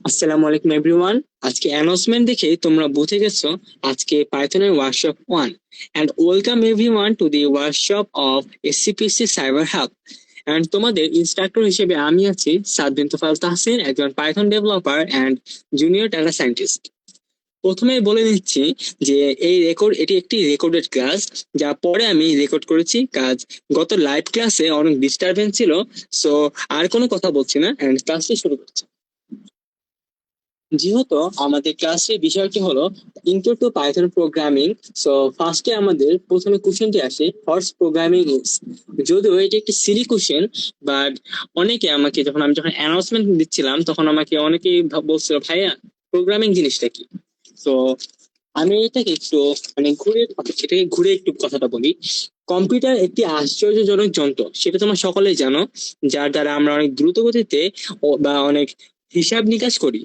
আসসালামু আলাইকুম এভরিওয়ান। আজকে অ্যানাউন্সমেন্ট দেখে তোমরা বুঝে গেছো আজকে পাইথনের workshop 1 and welcome everyone to the workshop of SCPC cyber hub. And তোমাদের ইনস্ট্রাক্টর হিসেবে আমি আছি সাদ বিন তোফায়েল তাহসিন, একজন Python developer and junior data scientist. প্রথমেই বলে নিচ্ছি যে এটি একটি রেকর্ডেড ক্লাস, যা পরে আমি রেকর্ড করেছি। কাজ গত লাইভ ক্লাসে অনেক ডিস্টারবেন্স ছিল, সো আর কোনো কথা বলছি না এন্ড ক্লাসটি শুরু করছি। যেহেতু আমাদের ক্লাসের বিষয়টি হলো intro to Python programming, so ফার্স্টে আমাদের প্রথমে কোশ্চেনটি আসে, হোয়াটস প্রোগ্রামিং ইজ। যদিও এটি একটি সিলি কোশ্চেন, বাট অনেকে আমাকে যখন অ্যানাউন্সমেন্ট দিচ্ছিলাম তখন আমাকে অনেকেই বলছিল, ভাইয়া প্রোগ্রামিং জিনিসটা কি। তো আমি এটাকে একটু ঘুরে একটু কথাটা বলি। কম্পিউটার একটি আশ্চর্যজনক যন্ত্র, সেটা তোমরা সকলেই জানো, যার দ্বারা আমরা অনেক দ্রুত গতিতে বা অনেক হিসাব নিকাশ করি।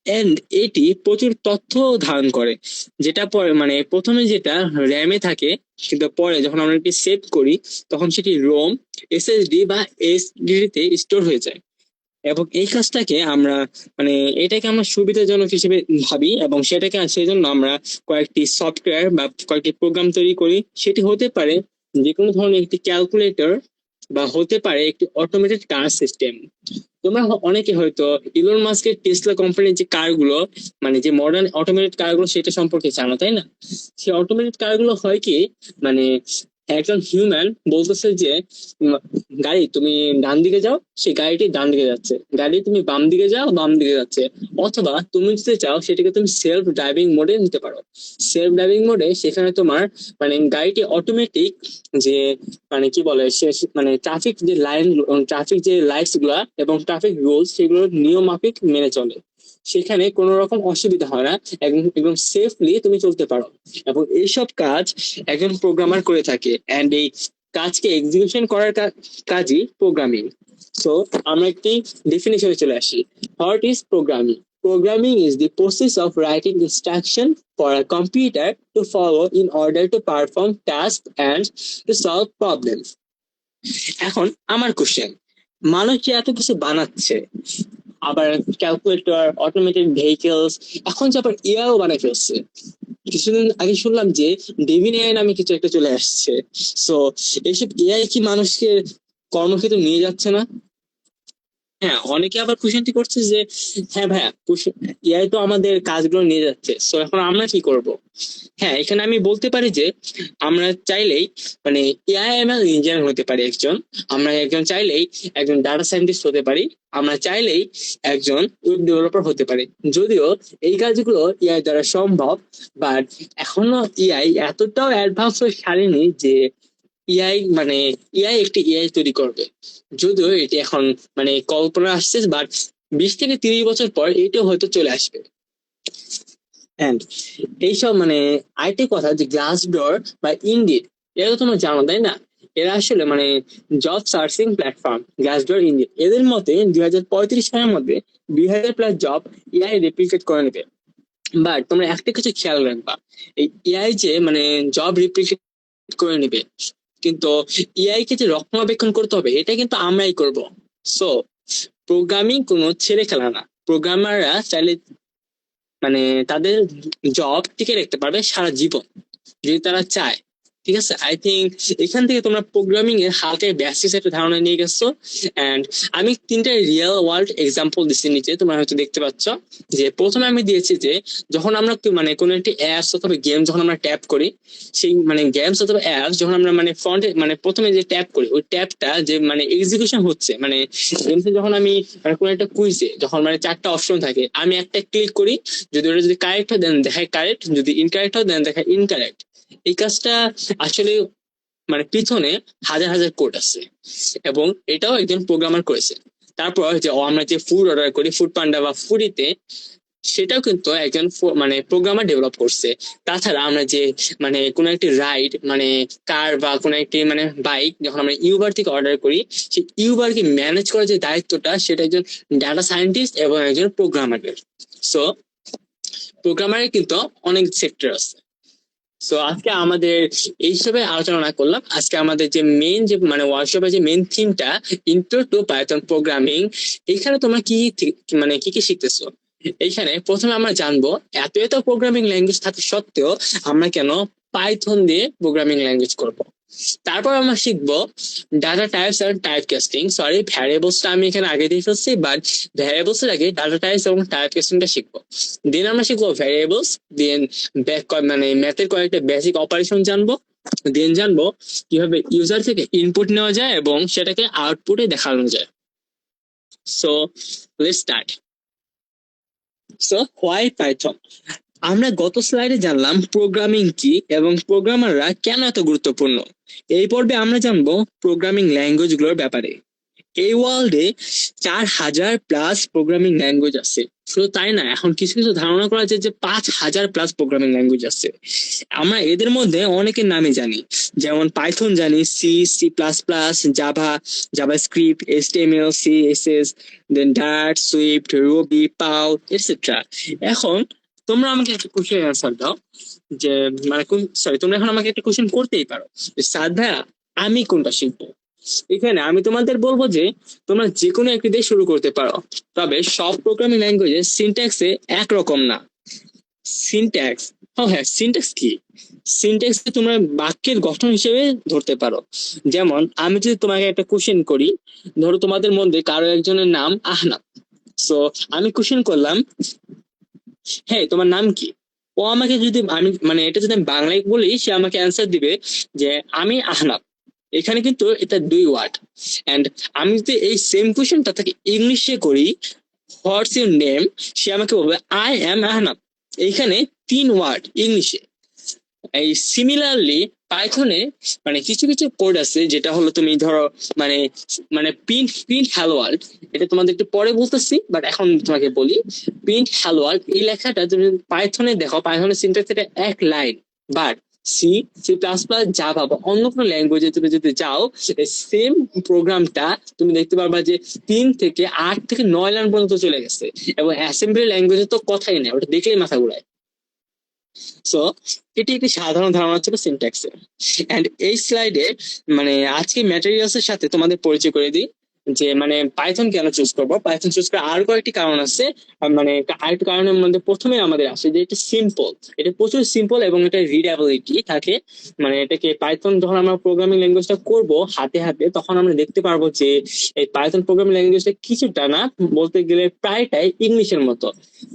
এন্ড এটি প্রচুর তথ্য ধারণ করে, যেটা পরে প্রথমে যেটা র্যামে থাকে, কিন্তু পরে যখন আমরা এটি সেভ করি তখন সেটি রোম, এসএসডি বা এসডি তে স্টোর হয়ে যায়। এবং এই কাজটাকে আমরা মানে এটাকে আমরা সুবিধাজনক হিসেবে ভাবি, এবং সেটাকে সেই জন্য আমরা কয়েকটি সফটওয়্যার বা কয়েকটি প্রোগ্রাম তৈরি করি। সেটি হতে পারে যে কোনো ধরনের একটি ক্যালকুলেটর, বা হতে পারে একটি অটোমেটেড কার সিস্টেম। তোমরা অনেকে হয়তো ইলন মাস্কের টেসলা কোম্পানির যে কারগুলো, যে মডার্ন অটোমেটেড কারগুলো, সেটা সম্পর্কে জানো, তাই না? সেই অটোমেটেড কারগুলো হয় কি, মানে একজন হিউম্যান বলতেছে যে উম, গাড়ি তুমি ডান দিকে যাও, সেই গাড়িটি ডান দিকে যাচ্ছে। গাড়ি তুমি বাম দিকে যাও, বাম দিকে যাচ্ছে। অথবা তুমি যদি চাও সেটাকে তুমি সেলফ ড্রাইভিং মোডে নিতে পারো। সেলফ ড্রাইভিং মোডে সেখানে তোমার গাড়িটি অটোমেটিক যে কি বলে সে ট্রাফিক যে লাইন, ট্রাফিক যে লাইটস গুলা এবং ট্রাফিক রুলস, সেগুলোর নিয়ম মাফিক মেনে চলে। সেখানে কোনো রকম অসুবিধা হয় না, একদম একদম সেফলি তুমি চলতে পারো। এবং এইসব কাজ একজন প্রোগ্রামার করে থাকে, এন্ড এই কাজকে এক্সিকিউশন করার কাজই প্রোগ্রামিং। সো আমরা একটি ডেফিনেশনে চলে আসি। What is programming? Programming is the process of writing instruction for a computer to follow in order to perform tasks and to solve problems. এখন আমার কোশ্চেন, মানুষ যে এত কিছু বানাচ্ছে, আবার ক্যালকুলেটর, অটোমেটেড ভেহিকেলস, এখন যে আবার এআইও বানাই ফেলছে। কিছুদিন আগে শুনলাম যে ডেভিন এআই নামে কিছু একটা চলে আসছে। সো এইসব এআই কি মানুষকে কর্মক্ষেত্রে নিয়ে যাচ্ছে না? হ্যাঁ, অনেকে আবার কোশ্চেনটি করছে যে হ্যাঁ ভাইয়া, এআই তো আমাদের কাজগুলো নিয়ে যাচ্ছে, সো এখন আমরা কি করব? হ্যাঁ, এখানে আমি বলতে পারি যে আমরা চাইলেই এআইএমএল ইঞ্জিনিয়ার হতে পারি একজন, আমরা একজন চাইলেই একজন ডাটা সায়েন্টিস্ট হতে পারি, আমরা চাইলেই একজন ওয়েব ডেভেলপার হতে পারি। যদিও এই কাজগুলো এআই দ্বারা সম্ভব, বাট এখনো এআই এতটাও অ্যাডভান্স হয়ে ছাড়েনি যে এআই একটি এআই তৈরি করবে। যদিও এটি এখন কল্পনা আসছে, বাট 20 থেকে 30 বছর পর এটাও হয়তো চলে আসবে। এন্ড এইসব আরেকটি কথা, যে গ্লাস ডোর বা ইন্ডিড, এটা তো তোমরা জানো, তাই না? এরা আসলে job searching platform. Glass door, indeed, এদের মতে 2035 সালের মধ্যে 2000+ জব এআই রেপ্লিকেট করে নেবে। বাট তোমরা একটা কিছু খেয়াল রাখবা, এই এআই যে জব রেপ্লিকেট করে নেবে, কিন্তু এআই কে যে রক্ষণাবেক্ষণ করতে হবে এটা কিন্তু আমরাই করব। সো প্রোগ্রামিং কোনো ছেলে খেলা না। প্রোগ্রামাররা চাইলে তাদের জব টিকে রাখতে পারবে সারা জীবন, যদি তারা চায়। ঠিক আছে, আই থিঙ্ক এখান থেকে তোমরা প্রোগ্রামিং এর হালকা বেসিস একটা ধারণা নিয়ে গেছো। এন্ড আমি 3টা রিয়েল ওয়ার্ল্ড এক্সাম্পল দিচ্ছি নিচে, তোমরা হয়তো দেখতে পাচ্ছ। যে প্রথমে আমি দিয়েছি যে যখন আমরা কোনো একটি অ্যাপস অথবা গেম যখন আমরা ট্যাপ করি, সেই গেমস অথবা অ্যাপস যখন আমরা ফ্রন্টে প্রথমে যে ট্যাপ করি, ওই ট্যাপটা যে এক্সিকিউশন হচ্ছে, গেমসে যখন আমি কোনো একটা কুইজে যখন 4টা অপশন থাকে, আমি একটা ক্লিক করি, যদি ওটা যদি কারেক্ট হয় দেন দেখায় কারেক্ট, যদি ইনকারেক্ট হয় দেন দেখায় ইনকারেক্ট। এই কাজটা আসলে পিছনে হাজার হাজার কোড আছে, এবং এটাও একজন প্রোগ্রামার করেছে। তারপর যে আমরা যে ফুড অর্ডার করি, ফুড পান্ডা বা ফুডিতে, সেটাও কিন্তু একজন প্রোগ্রামার ডেভেলপ করছে। তাছাড়া আমরা যে কোনো একটি রাইড, কার বা কোনো একটি বাইক যখন আমরা ইউবার থেকে অর্ডার করি, সেই ইউবারকে ম্যানেজ করার যে দায়িত্বটা, সেটা একজন ডাটা সায়েন্টিস্ট এবং একজন প্রোগ্রামারের। সো প্রোগ্রামারের কিন্তু অনেক সেক্টর আছে। সো আজকে আমাদের এইসবে আলোচনা না করলাম, আজকে আমাদের যে মেইন যে মানে ওয়ার্কশপের যে মেইন থিমটা ইন্ট্রো টু পাইথন প্রোগ্রামিং, এখানে তোমরা মানে কি কি শিখতেছো। এইখানে প্রথমে আমরা জানবো এত এত প্রোগ্রামিং ল্যাঙ্গুয়েজ থাকা সত্ত্বেও আমরা কেন পাইথন দিয়ে প্রোগ্রামিং ল্যাঙ্গুয়েজ করব। তারপর আমরা শিখবো ডাটা টাইপস আর টাইপ কাস্টিং, সরি ভ্যারিয়েবলসটা আমি এখানে আগে দিয়ে ফেলছি, বাট ভ্যারিয়েবলস এর আগে ডাটা টাইপস এবং টাইপ কাস্টিংটা শিখবো। দেন আমরা শিখবো ভ্যারিয়েবলস, দেন মানে ম্যাথের কয়েকটা বেসিক অপারেশন জানবো, দেন জানবো কিভাবে ইউজার থেকে ইনপুট নেওয়া যায় এবং সেটাকে আউটপুটে দেখানো যায়। So let's start. So why Python. আমরা গত স্লাইডে জানলাম প্রোগ্রামিং কি এবং প্রোগ্রামাররা কেন এত গুরুত্বপূর্ণ। এই পর্বে আমরা জানবো প্রোগ্রামিং ল্যাঙ্গুয়েজ গুলোর ব্যাপারে। এই ওয়ার্ল্ডে 4,000+ প্রোগ্রামিং ল্যাঙ্গুয়েজ আছে। শুধু তাই না, এখন কিছু কিছু ধারণা করা যায় যে 5,000+ প্রোগ্রামিং ল্যাঙ্গুয়েজ আছে। আমরা এদের মধ্যে অনেকের নামে জানি, যেমন পাইথন জানি, C, C plus plus, Java, JavaScript, HTML, CSS, then Dart, Swift, Ruby, পাও, এটসেট্রা। এখন তোমরা আমাকে একটা কোশ্চেন অ্যান্সার দাও যে মানে সরি, তোমরা এখন আমাকে একটা কোশ্চেন করতেই পারো যে সাদ ভাইয়া আমি কোনটা শিখবো। এখানে আমি তোমাদের বলবো যে তোমরা যে কোনো একটি দিয়ে শুরু করতে পারো, তবে সব প্রোগ্রামিং ল্যাঙ্গুয়েজে সিনট্যাক্সে একরকম না। সিনট্যাক্স, হ্যাঁ সিনট্যাক্স কি, সিনট্যাক্সকে তোমরা বাক্যের গঠন হিসেবে ধরতে পারো। যেমন আমি যদি তোমাকে একটা কোশ্চেন করি, ধরো তোমাদের মধ্যে কারো একজনের নাম আহনাফ। সো আমি কোশ্চেন করলাম, হ্যাঁ তোমার নাম কি। ও আমাকে যদি আমি মানে এটা যদি আমি বাংলায় বলি, সে আমাকে অ্যান্সার দিবে যে আমি আহনাফ। এখানে কিন্তু এটা 2 ওয়ার্ড। এন্ড আমি যদি এই সেম কোশ্চেনটা তাকে ইংলিশে করি, হোয়াটস ইউর নেম, সে আমাকে বলবে আই অ্যাম আহনাফ। এইখানে 3 ওয়ার্ড ইংলিশে। এই সিমিলারলি পাইথনে মানে কিছু কিছু কোড আছে যেটা হলো তুমি ধরো মানে মানে প্রিন্ট প্রিন্ট হ্যালো ওয়ার্ল্ড, এটা তোমাদের একটু পরে বলতেছি, বাট এখন তোমাকে বলি প্রিন্ট হ্যালো ওয়ার্ল্ড এই লেখাটা তুমি পাইথনে দেখো, পাইথনের সিনট্যাক্স এটা 1 line. But C, C plus plus, Java বা অন্য কোনো ল্যাঙ্গুয়েজে তুমি যদি যাও, সেম প্রোগ্রামটা তুমি দেখতে পারবা যে 3 থেকে 8 থেকে 9 লাইন পর্যন্ত চলে গেছে। এবং অ্যাসেম্বলি ল্যাঙ্গুয়েজে তো কথাই নেই, ওটা দেখলেই মাথা ঘুরায়। সো এটি একটি সাধারণ ধারণা ছিল সিনট্যাক্সের। এন্ড এই স্লাইডে মানে আজকে ম্যাটেরিয়ালস এর সাথে তোমাদের পরিচয় করে দিই যে মানে পাইথন কেন চুজ করবো। পাইথন চুজ করার আরো কয়েকটি কারণ আছে। মানে আরেকটি কারণের মধ্যে প্রথমে আমাদের আসে যে এটা সিম্পল, এটা প্রচুর সিম্পল এবং এটা রিডেবিলিটি থাকে। মানে এটাকে পাইথন যখন আমরা প্রোগ্রামিং ল্যাঙ্গুয়েজটা করব হাতে হাতে, তখন আমরা দেখতে পারবো যে এই পাইথন প্রোগ্রামিং ল্যাঙ্গুয়েজটা কিছুটা না, বলতে গেলে প্রায়টাই ইংলিশের মতো।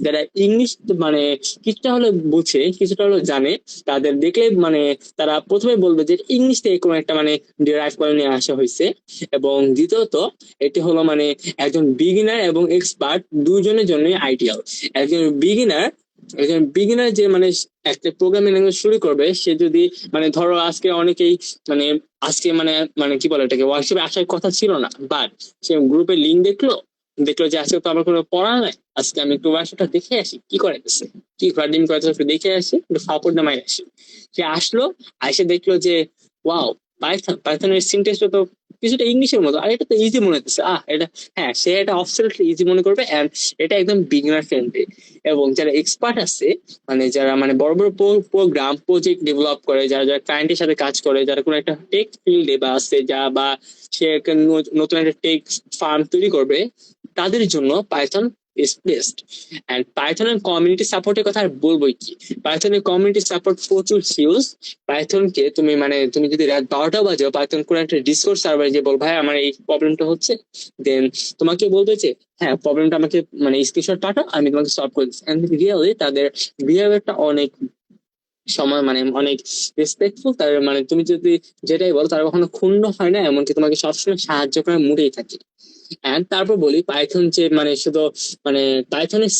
যারা ইংলিশ মানে কিছুটা হলো বুঝে, কিছুটা হলো জানে, তাদের দেখলে মানে তারা প্রথমে বলবে যে ইংলিশ থেকে কোনো একটা মানে ডিরাইভ করে নিয়ে আসা হয়েছে। এবং দ্বিতীয়ত এটি হলো মানে একজন বিগিনার এবং এক্সপার্ট দুজনের জন্যই আইডিয়াল। একজন বিগিনার, একজন বিগিনার যে মানে একটা প্রোগ্রামিং ল্যাঙ্গুয়েজ শুরু করবে, সে যদি মানে ধরো আজকে অনেকেই মানে আজকে মানে মানে কি বলে এটাকে ওয়ার্কশপে আসার কথা ছিল না, বাট সে গ্রুপে লিঙ্ক দেখলো, দেখলো যে আজকে তো আমার কোনো পড়া নাই, আজকে আমি একটু ওয়ার্কশপটা দেখে আসি কি করাইতেছে, কি ফার্ডিং করাইতেছে একটু দেখে আসি, একটু ফাপড় নামাই আসি। সে আসলো, এসে দেখলো যে ওয়াও, পাইথনের সিনট্যাক্সটা তো কিছুটা ইংলিশের মতো, আর এটা তো ইজি মনে হচ্ছে, এটা হ্যাঁ সে এটা অবসলিউটলি ইজি মনে করবে। এন্ড এটা একদম বিগিনার ফ্রেন্ডলি। এবং যারা এক্সপার্ট আছে, মানে যারা মানে বড় বড় প্রোগ্রাম প্রজেক্ট ডেভেলপ করে, যারা যারা ক্লায়েন্টের সাথে কাজ করে, যারা কোনো একটা টেক ফিল্ডে বা আছে যা বা সে একটা নতুন একটা টেক ফার্ম তৈরি করবে, তাদের জন্য পাইথন ইজ বেস্ট। এন্ড পাইথনের কমিউনিটি সাপোর্টের কথা আর বলবোই কি, পাইথনের কমিউনিটি সাপোর্ট প্রচুর হিউজ। পাইথনকে তুমি মানে তুমি যদি রাত 12টা বাজে পাইথন কোনো একটা ডিসকর্ড সার্ভারে যে বল ভাই আমার এই প্রবলেমটা হচ্ছে, দেন তোমাকে বলবে যে হ্যাঁ প্রবলেমটা আমাকে মানে স্ক্রিনশট পাঠাও, আমি তোমাকে সলভ করে দিচ্ছি। এন্ড রিয়েলি তাদের বিহেভিয়ারটা অনেক সময় মানে অনেক রেসপেক্টফুল। তার মানে তুমি যদি যেটাই বলো তারা কখনো ক্ষুণ্ণ হয় না, এমনকি তোমাকে সবসময় সাহায্য করার মুডেই থাকে। এন্ড তারপর বলি পাইথন যে মানে শুধু মানে পাইথনের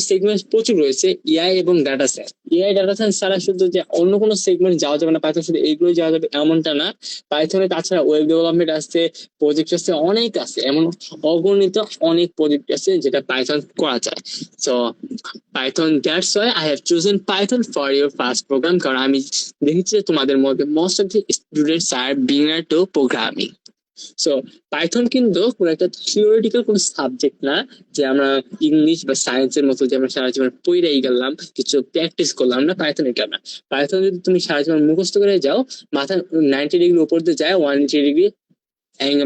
সেগমেন্টস প্রচুর রয়েছে, ইআই এবং ডাটা সায়েন্স। ইআই ডাটা সায়েন্স ছাড়া শুধু যে অন্য কোনো সেগমেন্ট যাওয়া যাবে না, পাইথন শুধু এইগুলো যাওয়া যাবে এমনটা না। পাইথনে তাছাড়া ওয়েব ডেভেলপমেন্ট আছে, প্রজেক্ট আছে, অনেক আছে, এমন অগণিত অনেক প্রজেক্ট আছে যেটা পাইথন করা যায়। So Python, that's why I have chosen Python for your first program, কারণ আমি দেখেছি যে তোমাদের মধ্যে most of the students are beginner to programming. So Python কিন্তু কোনো একটা থিওরিটিক্যাল কোনো সাবজেক্ট না যে আমরা ইংলিশ বা সায়েন্সের মতো যে আমরা সারা জীবন পড়েই গেলাম, কিছু প্র্যাকটিস করলাম না। পাইথন এটা না। পাইথন যদি তুমি সারা জীবন মুখস্থ করে যাও, মাথা 90 ডিগ্রি উপর দিয়ে যায়, 180 ডিগ্রি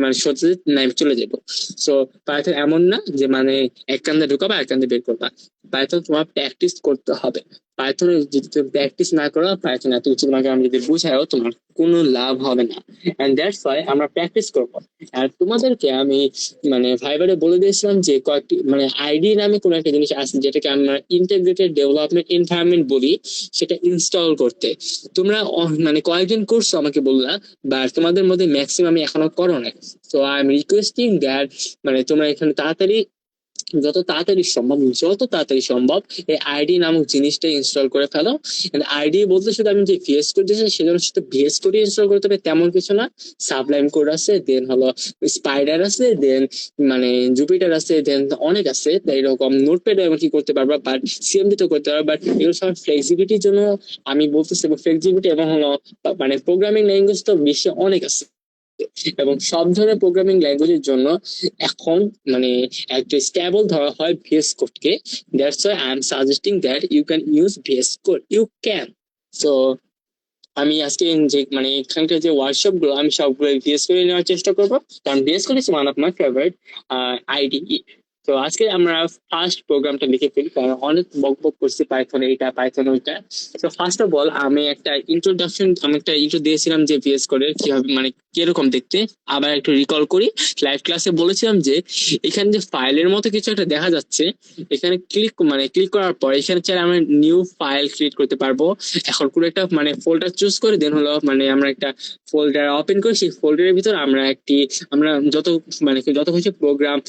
মানে সোজা নাইম চলে যাবো। সো পাইথন এমন না যে মানে এক কান্দে ঢুকাবা এক কান্দে বের করবা। পাইথন তোমার প্র্যাকটিস করতে হবে। পাইথনে যদি তুমি প্র্যাকটিস না করো, পাইথন এত কিছু তোমাকে আমি যদি বুঝাইও, তোমার কোনো লাভ হবে না। এন্ড দ্যাটস ওয়াই আমরা প্র্যাকটিস করবো। আর তোমাদেরকে আমি মানে ভাইবারে বলে দিয়েছিলাম যে কয়েকটি মানে আইডি নামে কোনো একটা জিনিস আছে যেটাকে আমরা ইন্টিগ্রেটেড ডেভেলপমেন্ট এনভায়রনমেন্ট বলি, সেটা ইনস্টল করতে। তোমরা মানে কয়েকজন করছো আমাকে বললা, বা তোমাদের মধ্যে ম্যাক্সিমাম এখনো করো না। তো আই এম রিকোয়েস্টিং দ্যাট মানে তোমরা এখানে তাড়াতাড়ি, যত তাড়াতাড়ি সম্ভব এই আইডি নামক জিনিসটা ইনস্টল করে ফেলো। আইডি বলতে শুধু আমি যে ভিএস কোড দিয়েছি সেজন্য শুধু ভিএস কোড ইনস্টল করতে হবে তেমন কিছু না। সাবলাইম কোড আছে, দেন হলো স্পাইডার আছে, দেন মানে জুপিটার আছে, দেন অনেক আছে। তাই এরকম নোটপ্যাড এমন কি করতে পারবা, বাট সিএমডি তো করতে পারবা, বাট এগুলো সব ফ্লেক্সিবিলিটির জন্য আমি বলতেছি। ফ্লেক্সিবিলিটি এবং হলো মানে প্রোগ্রামিং ল্যাঙ্গুয়েজ তো বিশ্বে অনেক আছে, এবং সব ধরনের প্রোগ্রামিং ল্যাঙ্গুয়েজের জন্য এখন মানে একটা স্টেবল ধরা হয় ভিএস কোড কে। That's why I am suggesting that you can use VS Code, you can. So আমি আজকে যে মানে এখানকার যে ওয়ার্কশপ গুলো আমি সবগুলো ভিএস কোড নেওয়ার চেষ্টা করবো, কারণ VS Code is one of my favourite IDE. তো আজকে আমরা ফার্স্ট প্রোগ্রামটা লিখে ফেলি, কারণ অনেক বক বক করছি পাইথন এইটা পাইথন ওইটা। তো ফার্স্ট অফ অল আমি একটা ইন্ট্রো দিয়েছিলাম যে ভিএস কোডের কিভাবে মানে কিরকম দেখতে। আবার একটু রিকল করি, লাইভ ক্লাসে বলেছিলাম যে এখানে যে ফাইলের মতো কিছু একটা দেখা যাচ্ছে, এখানে ক্লিক করার পর এখানে চাইলে আমরা নিউ ফাইল ক্রিয়েট করতে পারবো। এখন কোনো একটা মানে ফোল্ডার চুজ করে দেন হলো মানে আমরা একটা ফোল্ডার ওপেন করি, সেই ফোল্ডারের ভিতর আমরা যত কিছু প্রোগ্রাম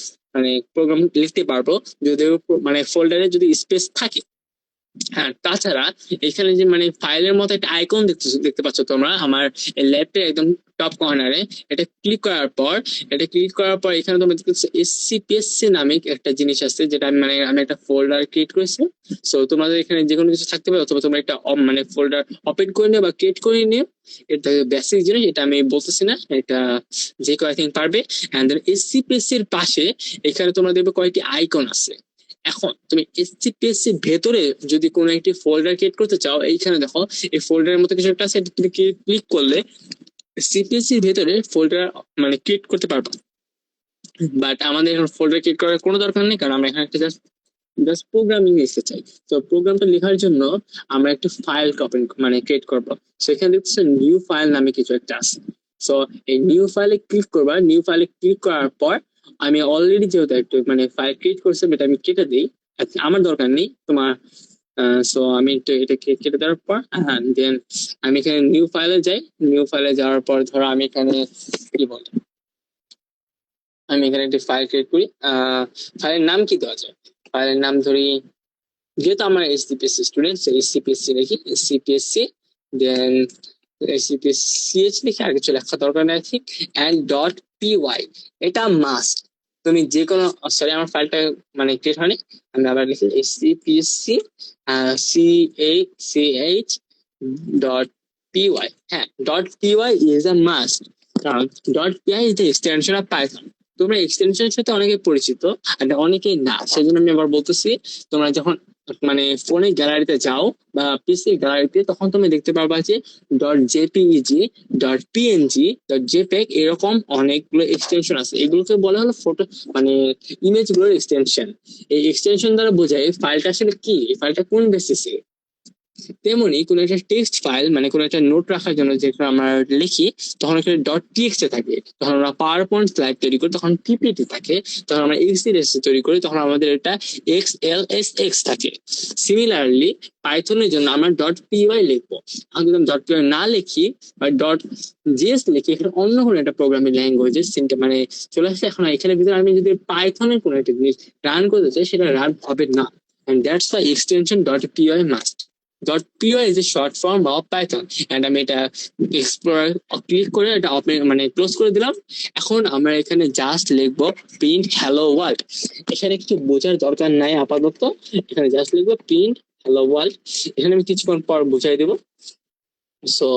লিখতে পারবো, যদি মানে ফোল্ডারে যদি স্পেস থাকে। হ্যাঁ, তাছাড়া এখানে যে মানে ফাইলের মতো একটা আইকন দেখতে পাচ্ছ তোমরা আমার লেফটে একদম টপ কর্নারে। এটা ক্লিক করার পর এখানে তোমরা দেখতেছো এসসিপিএসসি নামে একটা জিনিস আছে, যেটা আমি একটা ফোল্ডার ক্রিয়েট করেছি। সো তোমাদের এখানে যে কোনো কিছু থাকতে পারে, অথবা তোমরা একটা মানে ফোল্ডার ওপেন করে নিও বা ক্রিয়েট করে নিও। এটা বেসিক জিনিস, এটা আমি বলতেছি না, এটা যে কেউ আই থিঙ্ক পারবে। এন্ড দেন এসসিপিএসসি এর পাশে এখানে তোমরা দেখবে কয়েকটি আইকন আছে। এখন তুমি এসসিপিএসসি ভেতরে যদি কোনো একটি ফোল্ডার ক্রিয়েট করতে চাও, এইখানে দেখো এই ফোল্ডারের মতো কিছু একটা আছে, তুমি ক্লিক করলে সিপিএসসি ভেতরে ফোল্ডার মানে ক্রিয়েট করতে পারবো। বাট আমাদের এখন ফোল্ডার ক্রিয়েট করার কোনো দরকার নেই, কারণ আমরা এখানে একটা জাস্ট প্রোগ্রামিং লিখতে চাই। তো প্রোগ্রামটা লেখার জন্য আমরা একটা ফাইল ক্রিয়েট করবো। সেখানে দেখতেছো নিউ ফাইল নামে কিছু একটা আছে। সো এই নিউ ফাইলে ক্লিক করবা। নিউ ফাইলে ক্লিক করার পর আমি অলরেডি যেহেতু একটু মানে ফাইল ক্রিয়েট করছি, এটা আমি কেটে দিই, আমার দরকার নেই তোমার। সো আমি এটা কেটে দেওয়ার পর দেন আমি এখানে নিউ ফাইলে যাই। নিউ ফাইলে যাওয়ার পর ধরো আমি এখানে কি বলে আমি এখানে একটি ফাইল ক্রিয়েট করি। ফাইলের নাম কি দেওয়া যায়? ফাইলের নাম ধরি, যেহেতু আমরা এসসিপিএসসি স্টুডেন্ট, এসসিপিএসসি লিখি, এসসিপিএসসি দেন এসসিপিএসসিএইচ লিখে আর কিছু লেখা দরকার নেই ঠিক। এন্ড ডট পিওয়াই, এটা মাস্ট। তুমি যে কোনো, সরি আমার ফাইলটা মানে ক্রিয়েট হয়নি, আমি আবার লিখি এসসিপিএসসি সিএইচ ডট পিওয়াই। হ্যাঁ, dot PY is a must, কারণ dot PY is the extension of Python. তোমরা এক্সটেনশনের সাথে অনেকে পরিচিত আর অনেকেই না, সেজন্য আমি আবার বলতেছি। তোমরা যখন মানে ফোনের গ্যালারিতে যাও বা পিসি গ্যালারিতে, তখন তুমি দেখতে পারবা যে dot JPEG, dot PNG, dot JPEG, এরকম অনেকগুলো এক্সটেনশন আছে। এগুলোকে বলা হলো ফটো মানে ইমেজ গুলোর এক্সটেনশন। এই এক্সটেনশন দ্বারা বোঝায় ফাইলটা আসলে কি, এই ফাইলটা কোন বেসিসে। তেমনি কোনো একটা টেক্সট ফাইল মানে কোনো একটা নোট রাখার জন্য যেটা আমরা লিখি, তখন এখানে ডট টিএক্সটি থাকে। তখন আমরা পাওয়ার পয়েন্ট স্লাইড তৈরি করি, তখন পিপিটি থাকে। তখন আমরা এক্সএলএস তৈরি করি, তখন আমাদের এটা এক্সএলএসএক্স থাকে। সিমিলারলি পাইথনের জন্য আমরা ডট পিওয়াই লিখবো। আমি যদি ডট পিওয়াই না লিখি বা ডট জিএস লিখি, এখানে অন্য কোনো একটা প্রোগ্রামিং ল্যাঙ্গুয়েজের মানে চলে আসছে। এখন এখানে ভিতরে আমি যদি পাইথনের কোনো একটা জিনিস রান করতে চাই, সেটা রান হবে না। And that's why extension .py must. .py is a short form of Python, and আমি এটা এক্সপ্লোরার ক্লিক করে এটা মানে ক্লোজ করে দিলাম। এখন আমরা এখানে জাস্ট লিখবো প্রিন্ট হ্যালো ওয়ার্ল্ড। এখানে কিছু বোঝার দরকার নাই আপাতত, এখানে জাস্ট লিখবো প্রিন্ট হ্যালো ওয়ার্ল্ড। এখানে আমি কিছুক্ষণ পর বুঝাই দেবো। সো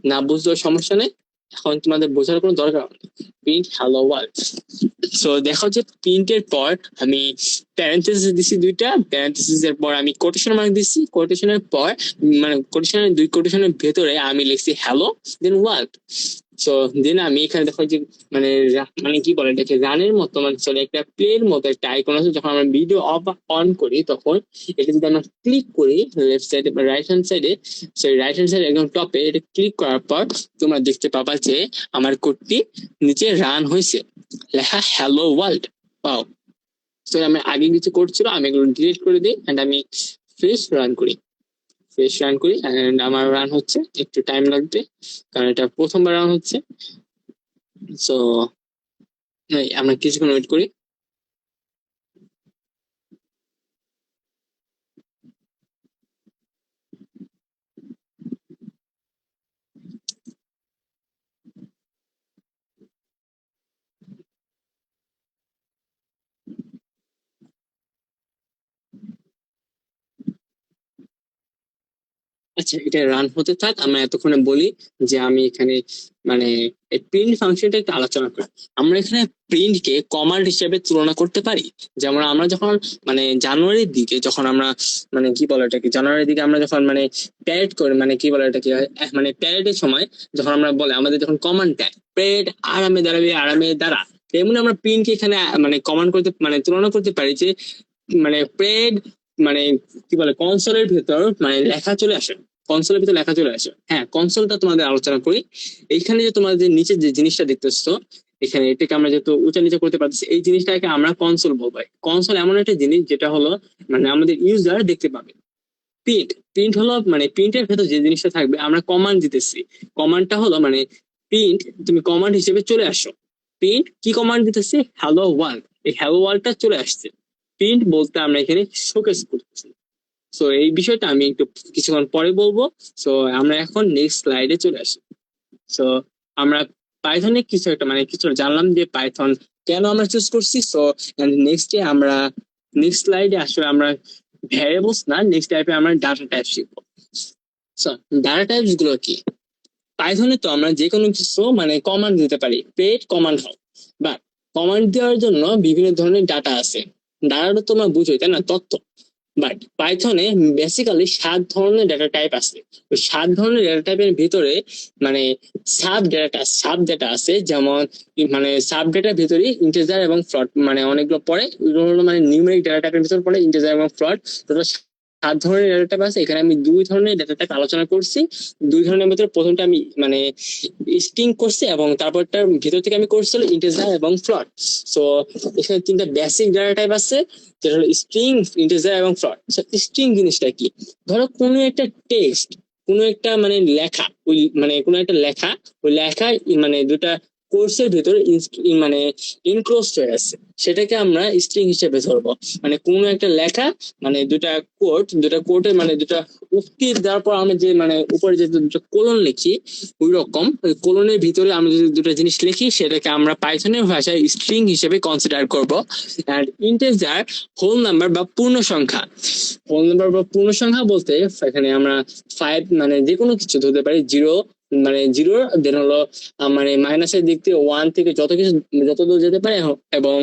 না বুঝলেও সমস্যা নেই, এখন তোমাদের বোঝার কোনো দরকার নেই। Print hello world. সো দেখো যে প্রিন্টের পর আমি প্যারেন্থেসিস দিছি দুইটা, প্যারেন্থেসিস এর পর আমি কোটেশন মার্ক দিছি, কোটেশনের পর মানে কোটেশনের দুই কোটেশনের ভেতরে আমি লিখছি হ্যালো দেন ওয়ার্ল্ড। সো দেন আমি এখানে দেখো যে মানে মানে কি বলে এটাকে রানের মতো মানে সরি একটা প্লের মতো একটা আইকন আছে, যখন আমরা ভিডিও অফ অন করি তখন এটা যদি আমরা ক্লিক করি লেফট সাইডে বা রাইট হ্যান্ড সাইডে, সেই রাইট হ্যান্ড সাইডে একদম টপে এটা ক্লিক করার পর তোমরা দেখতে পাবা যে আমার কোডটি নিচে রান হয়েছে, লেখা হ্যালো ওয়ার্ল্ড। পাও। তো আমি আগে কিছু কোড ছিল আমি এগুলো ডিলিট করে দিই এন্ড আমি ফ্রেশ রান করি, ফ্রেশ রান করি এন্ড আমার রান হচ্ছে, একটু টাইম লাগবে কারণ এটা প্রথমবার রান হচ্ছে। সো আমরা কিছুক্ষণ ওয়েট করি। আচ্ছা এটা রান হতে থাক, আমরা এতক্ষণে বলি যে আমি এখানে মানে প্রিন্ট ফাংশনটা একটু আলোচনা করি। আমরা এখানে প্রিন্ট কে কমান্ড হিসেবে তুলনা করতে পারি। যেমন আমরা যখন মানে জানুয়ারির দিকে যখন আমরা মানে কি বলে এটাকে জানুয়ারির দিকে আমরা যখন মানে প্যারেড করি মানে কি বলে এটাকে মানে প্যারেডের সময় যখন আমরা বলে আমাদের যখন কমান্ড দেয় প্যারেড আরামে দাঁড়াবে আরামে দাঁড়া, তেমনি আমরা প্রিন্ট কে এখানে মানে কমান্ড করতে মানে তুলনা করতে পারি যে মানে প্রেড মানে কি বলে কনসোলের ভেতর মানে লেখা চলে আসে, কনসোলের ভিতরে লেখা চলে আসে। হ্যাঁ কনসোলটা তোমাদের আলোচনা করি। এইখানে যে তোমাদের নিচে যে জিনিসটা দেখতেছো এখানে এটাকে আমরা যেহেতু উঁচা নিচে করতে পারতেছি এই জিনিসটাকে আমরা কনসোল বলবো। কনসোল এমন একটা জিনিস যেটা হলো মানে আমাদের ইউজার দেখতে পাবে। প্রিন্ট প্রিন্ট হলো মানে প্রিন্টের ভেতর যে জিনিসটা থাকবে আমরা কমান্ড দিতেছি, কমান্ডটা হলো মানে প্রিন্ট তুমি কমান্ড হিসেবে চলে আসো। প্রিন্ট কি কমান্ড দিতেছি হ্যালো ওয়ার্ল্ড, এই হ্যালো ওয়ার্ল্ডটা চলে আসছে। প্রিন্ট বলতে আমরা এখানে শোকেস করতেছি। সো এই বিষয়টা আমি একটু কিছুক্ষণ পরে বলবো। সো আমরা এখন নেক্সট স্লাইডে চলে আসি। সো আমরা পাইথনে কিছু একটা মানে কিছু জানলাম যে পাইথন কেন আমরা চুজ করছি। সো নেক্সট ডে আমরা নেক্সট স্লাইডে আসলে আমরা ভ্যারিয়েবলস না নেক্সট টাইপে আমরা ডাটা টাইপ শিখবো। সো ডাটা টাইপস গুলো কি, পাইথনে তো আমরা যে কোনো কিছু মানে কমান্ড দিতে পারি, প্রেট কমান্ড হোক বা কমান্ড দেওয়ার জন্য বিভিন্ন ধরনের ডাটা আছে। ডাটাটা তোমরা বুঝোই তাই না, তথ্য। বাট পাইথনে বেসিক্যালি 7 ধরনের ডাটা টাইপ আছে। ওই 7 ধরনের ডাটা টাইপের ভিতরে মানে সাব ডেটা আছে, যেমন মানে সাব ডেটার ভিতরে ইন্টিজার এবং ফ্লোট মানে অনেকগুলো পড়ে, হলো মানে নিউমেরিক ডাটা টাইপের ভিতরে পড়ে ইন্টিজার এবং ফ্লোট। টোটাল 7 ধরনের ডাটা টাইপ আছে, এখানে আমি 2 ধরনের ডাটা টাইপ আলোচনা করছি। 2 ধরনের ভিতরে প্রথমটা আমি মানে স্ট্রিং করছি এবং তারপরটার ভিতর থেকে আমি করছি ইন্টিজার এবং ফ্লোট। সো এখানে 3টা বেসিক ডাটা টাইপ আছে যেটা হলো স্ট্রিং, ইন্টিজার এবং ফ্লোট। স্ট্রিং জিনিসটা কি, ধরো কোনো একটা টেক্সট, কোনো একটা মানে লেখা, ওই মানে কোনো একটা লেখা, ওই লেখা মানে দুটা কোর্সের ভিতরে মানে ইনক্লোজড হয়ে আছে, সেটাকে আমরা স্ট্রিং হিসেবে ধরবো। মানে কোনো একটা লেখা মানে দুটা কোটের মানে দুটা উক্তি দেওয়ার পর আমরা যে মানে উপরে যে দুটো কোলন লিখি ওই রকম ওই কোলনের ভিতরে আমরা যদি দুটো জিনিস লিখি সেটাকে আমরা পাইথনের ভাষায় স্ট্রিং হিসেবে কনসিডার করব। আর ইন্টিজার হোল নাম্বার বা পূর্ণ সংখ্যা, হোল নাম্বার বা পূর্ণ সংখ্যা বলতে এখানে আমরা 5 মানে যে কোনো কিছু ধরতে পারি, জিরো মানে জিরো দেন হলো মানে মাইনাসের দিক থেকে 1 থেকে যত কিছু যত দূর যেতে পারে এবং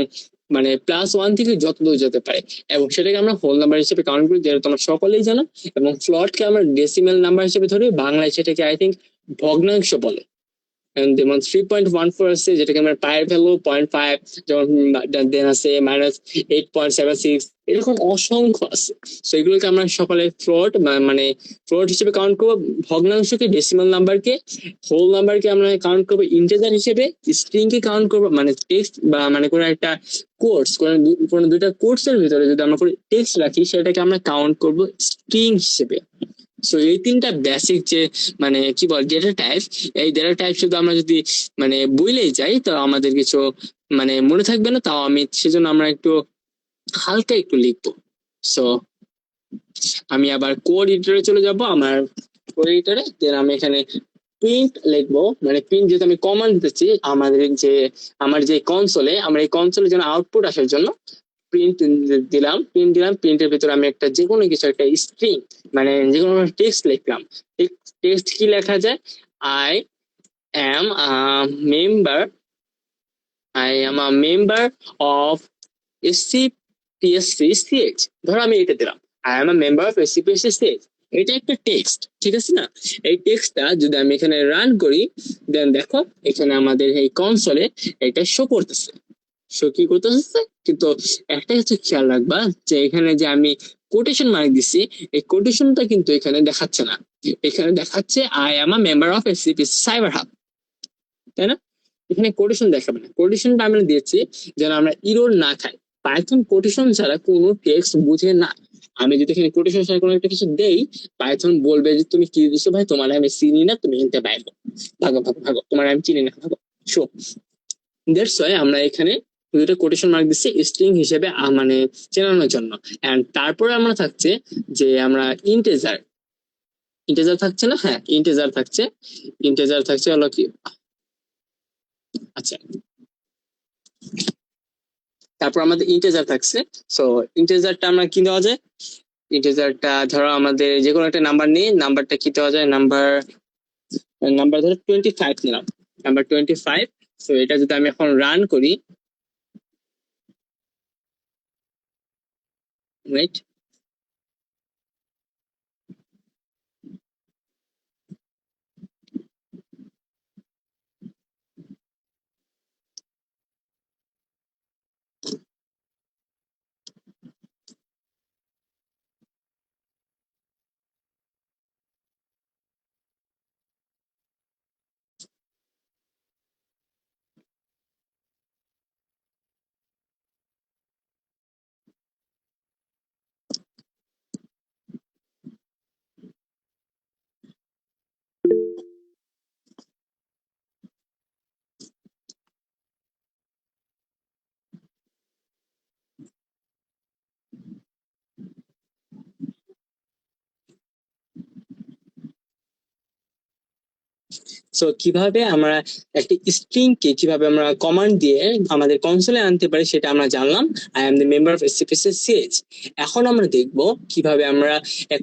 মানে +1 থেকে যত দূর যেতে পারে, এবং সেটাকে আমরা হোল নাম্বার হিসেবে কাউন্ট করি যেটা তোমরা সকলেই জানো। এবং ফ্লটকে আমরা ডেসিমেল নাম্বার হিসেবে ধরি, বাংলায় সেটাকে আই থিঙ্ক ভগ্নাংশ বলে। যেমন 3.14 আছে যেটাকে আমরা পায়ের ভ্যালু 0.5, যেমন দেন আছে -8.76, এরকম অসংখ্য আছে। তো এগুলোকে আমরা সকালে ফ্লোট মানে ফ্লোট হিসেবে কাউন্ট করবো, ভগ্নাংশকে ডেসিমাল নাম্বারকে, হোল নাম্বারকে আমরা কাউন্ট করবো ইন্টিজার হিসেবে, স্ট্রিং কে কাউন্ট করবো মানে টেক্সট বা মানে কোনো একটা কোর্স কোনো দুইটা কোর্সের ভিতরে যদি আমরা কোনো টেক্সট রাখি সেটাকে আমরা কাউন্ট করবো স্ট্রিং হিসেবে। সো এই 3টা বেসিক যে মানে কি বল ডেটা টাইপ, এই ডেটা টাইপ শুধু আমরা যদি মানে বইলেই যাই তো আমাদের কিছু মানে মনে থাকবে না, তাও আমি সেজন্য আমরা একটু হালকা একটু লিখবো। সো আমি আবার কোড এডিটরে চলে যাব, আমার কোড এডিটরে দেন আমি এখানে প্রিন্ট লিখবো, মানে প্রিন্ট যেহেতু আমি কমান্ড দিতেছি আমাদের যে আমার যে কনসোলে, আমরা এই কনসোলে যেন আউটপুট আসার জন্য প্রিন্ট দিলাম প্রিন্টের ভিতরে আমি একটা যে কোনো কিছু একটা স্ট্রিং মানে যে কোনো টেক্সট লিখলাম। টেক্সট কি লেখা যায়, I am a member. I am a member of SCPSC-CH. ধরো আমি এটা দিলাম, I am a member of SCPSC-CH. এটা একটা টেক্সট, ঠিক আছে না? এই টেক্সটটা যদি আমি এখানে রান করি, দেন দেখো এখানে আমাদের এই কনসোলে এটা শো করতেছে। শো কি করতেছে? কিন্তু একটা কিছু খেয়াল রাখবা, যে এখানে যে আমি কোটেশন মার্ক দিছি, এই কোটেশনটা কিন্তু এখানে দেখাচ্ছে না। এখানে দেখাচ্ছে I am a member of SCP cyber hub, তাই না? এখানে কোটেশন দেখাবে না। কোটেশনটা আমরা দিয়েছি যেন আমরা ইরোর না খাই। পাইথন কোটেশন ছাড়া কোনো টেক্সট বুঝে না। আমি যদি এখানে কোটেশন ছাড়া কোনো একটা কিছু দেই, পাইথন বলবে যে তুমি কি দিছো ভাই, তোমার আমি চিনি না, তুমি এনতে বাইরো, ভাগো ভাগো ভাগো, তোমার আমি চিনি না, ভাগো। সো দ্যাটস ওয়াই আমরা এখানে দুটো কোটেশন মার্ক দিচ্ছি স্ট্রিং হিসেবে, মানে চেনানোর জন্য। এন্ড তারপরে আমরা থাকছে যে আমরা ইন্টেজার, ইন্টেজার থাকছে না, হ্যাঁ ইন্টেজার থাকছে। ইন্টেজার থাকছে হলো কি, আচ্ছা, তারপর আমাদের ইন্টেজার থাকছে। সো ইন্টেজারটা আমরা কি দেওয়া যায়? ইন্টেজারটা ধরো আমাদের যে কোনো একটা নাম্বার নিয়ে, নাম্বারটা কি দেওয়া যায়? নাম্বার নাম্বার ধরো 25 নিলাম, নাম্বার 25। সো এটা যদি আমি এখন রান করি, রাইট, সো কিভাবে আমরা একটা স্ট্রিং কে কিভাবে আমরা কমান্ড দিয়ে আমাদের কনসোলে আনতে পারি সেটা আমরা জানলাম। I am the member of SCPSCH. এখন আমরা দেখব কিভাবে আমরা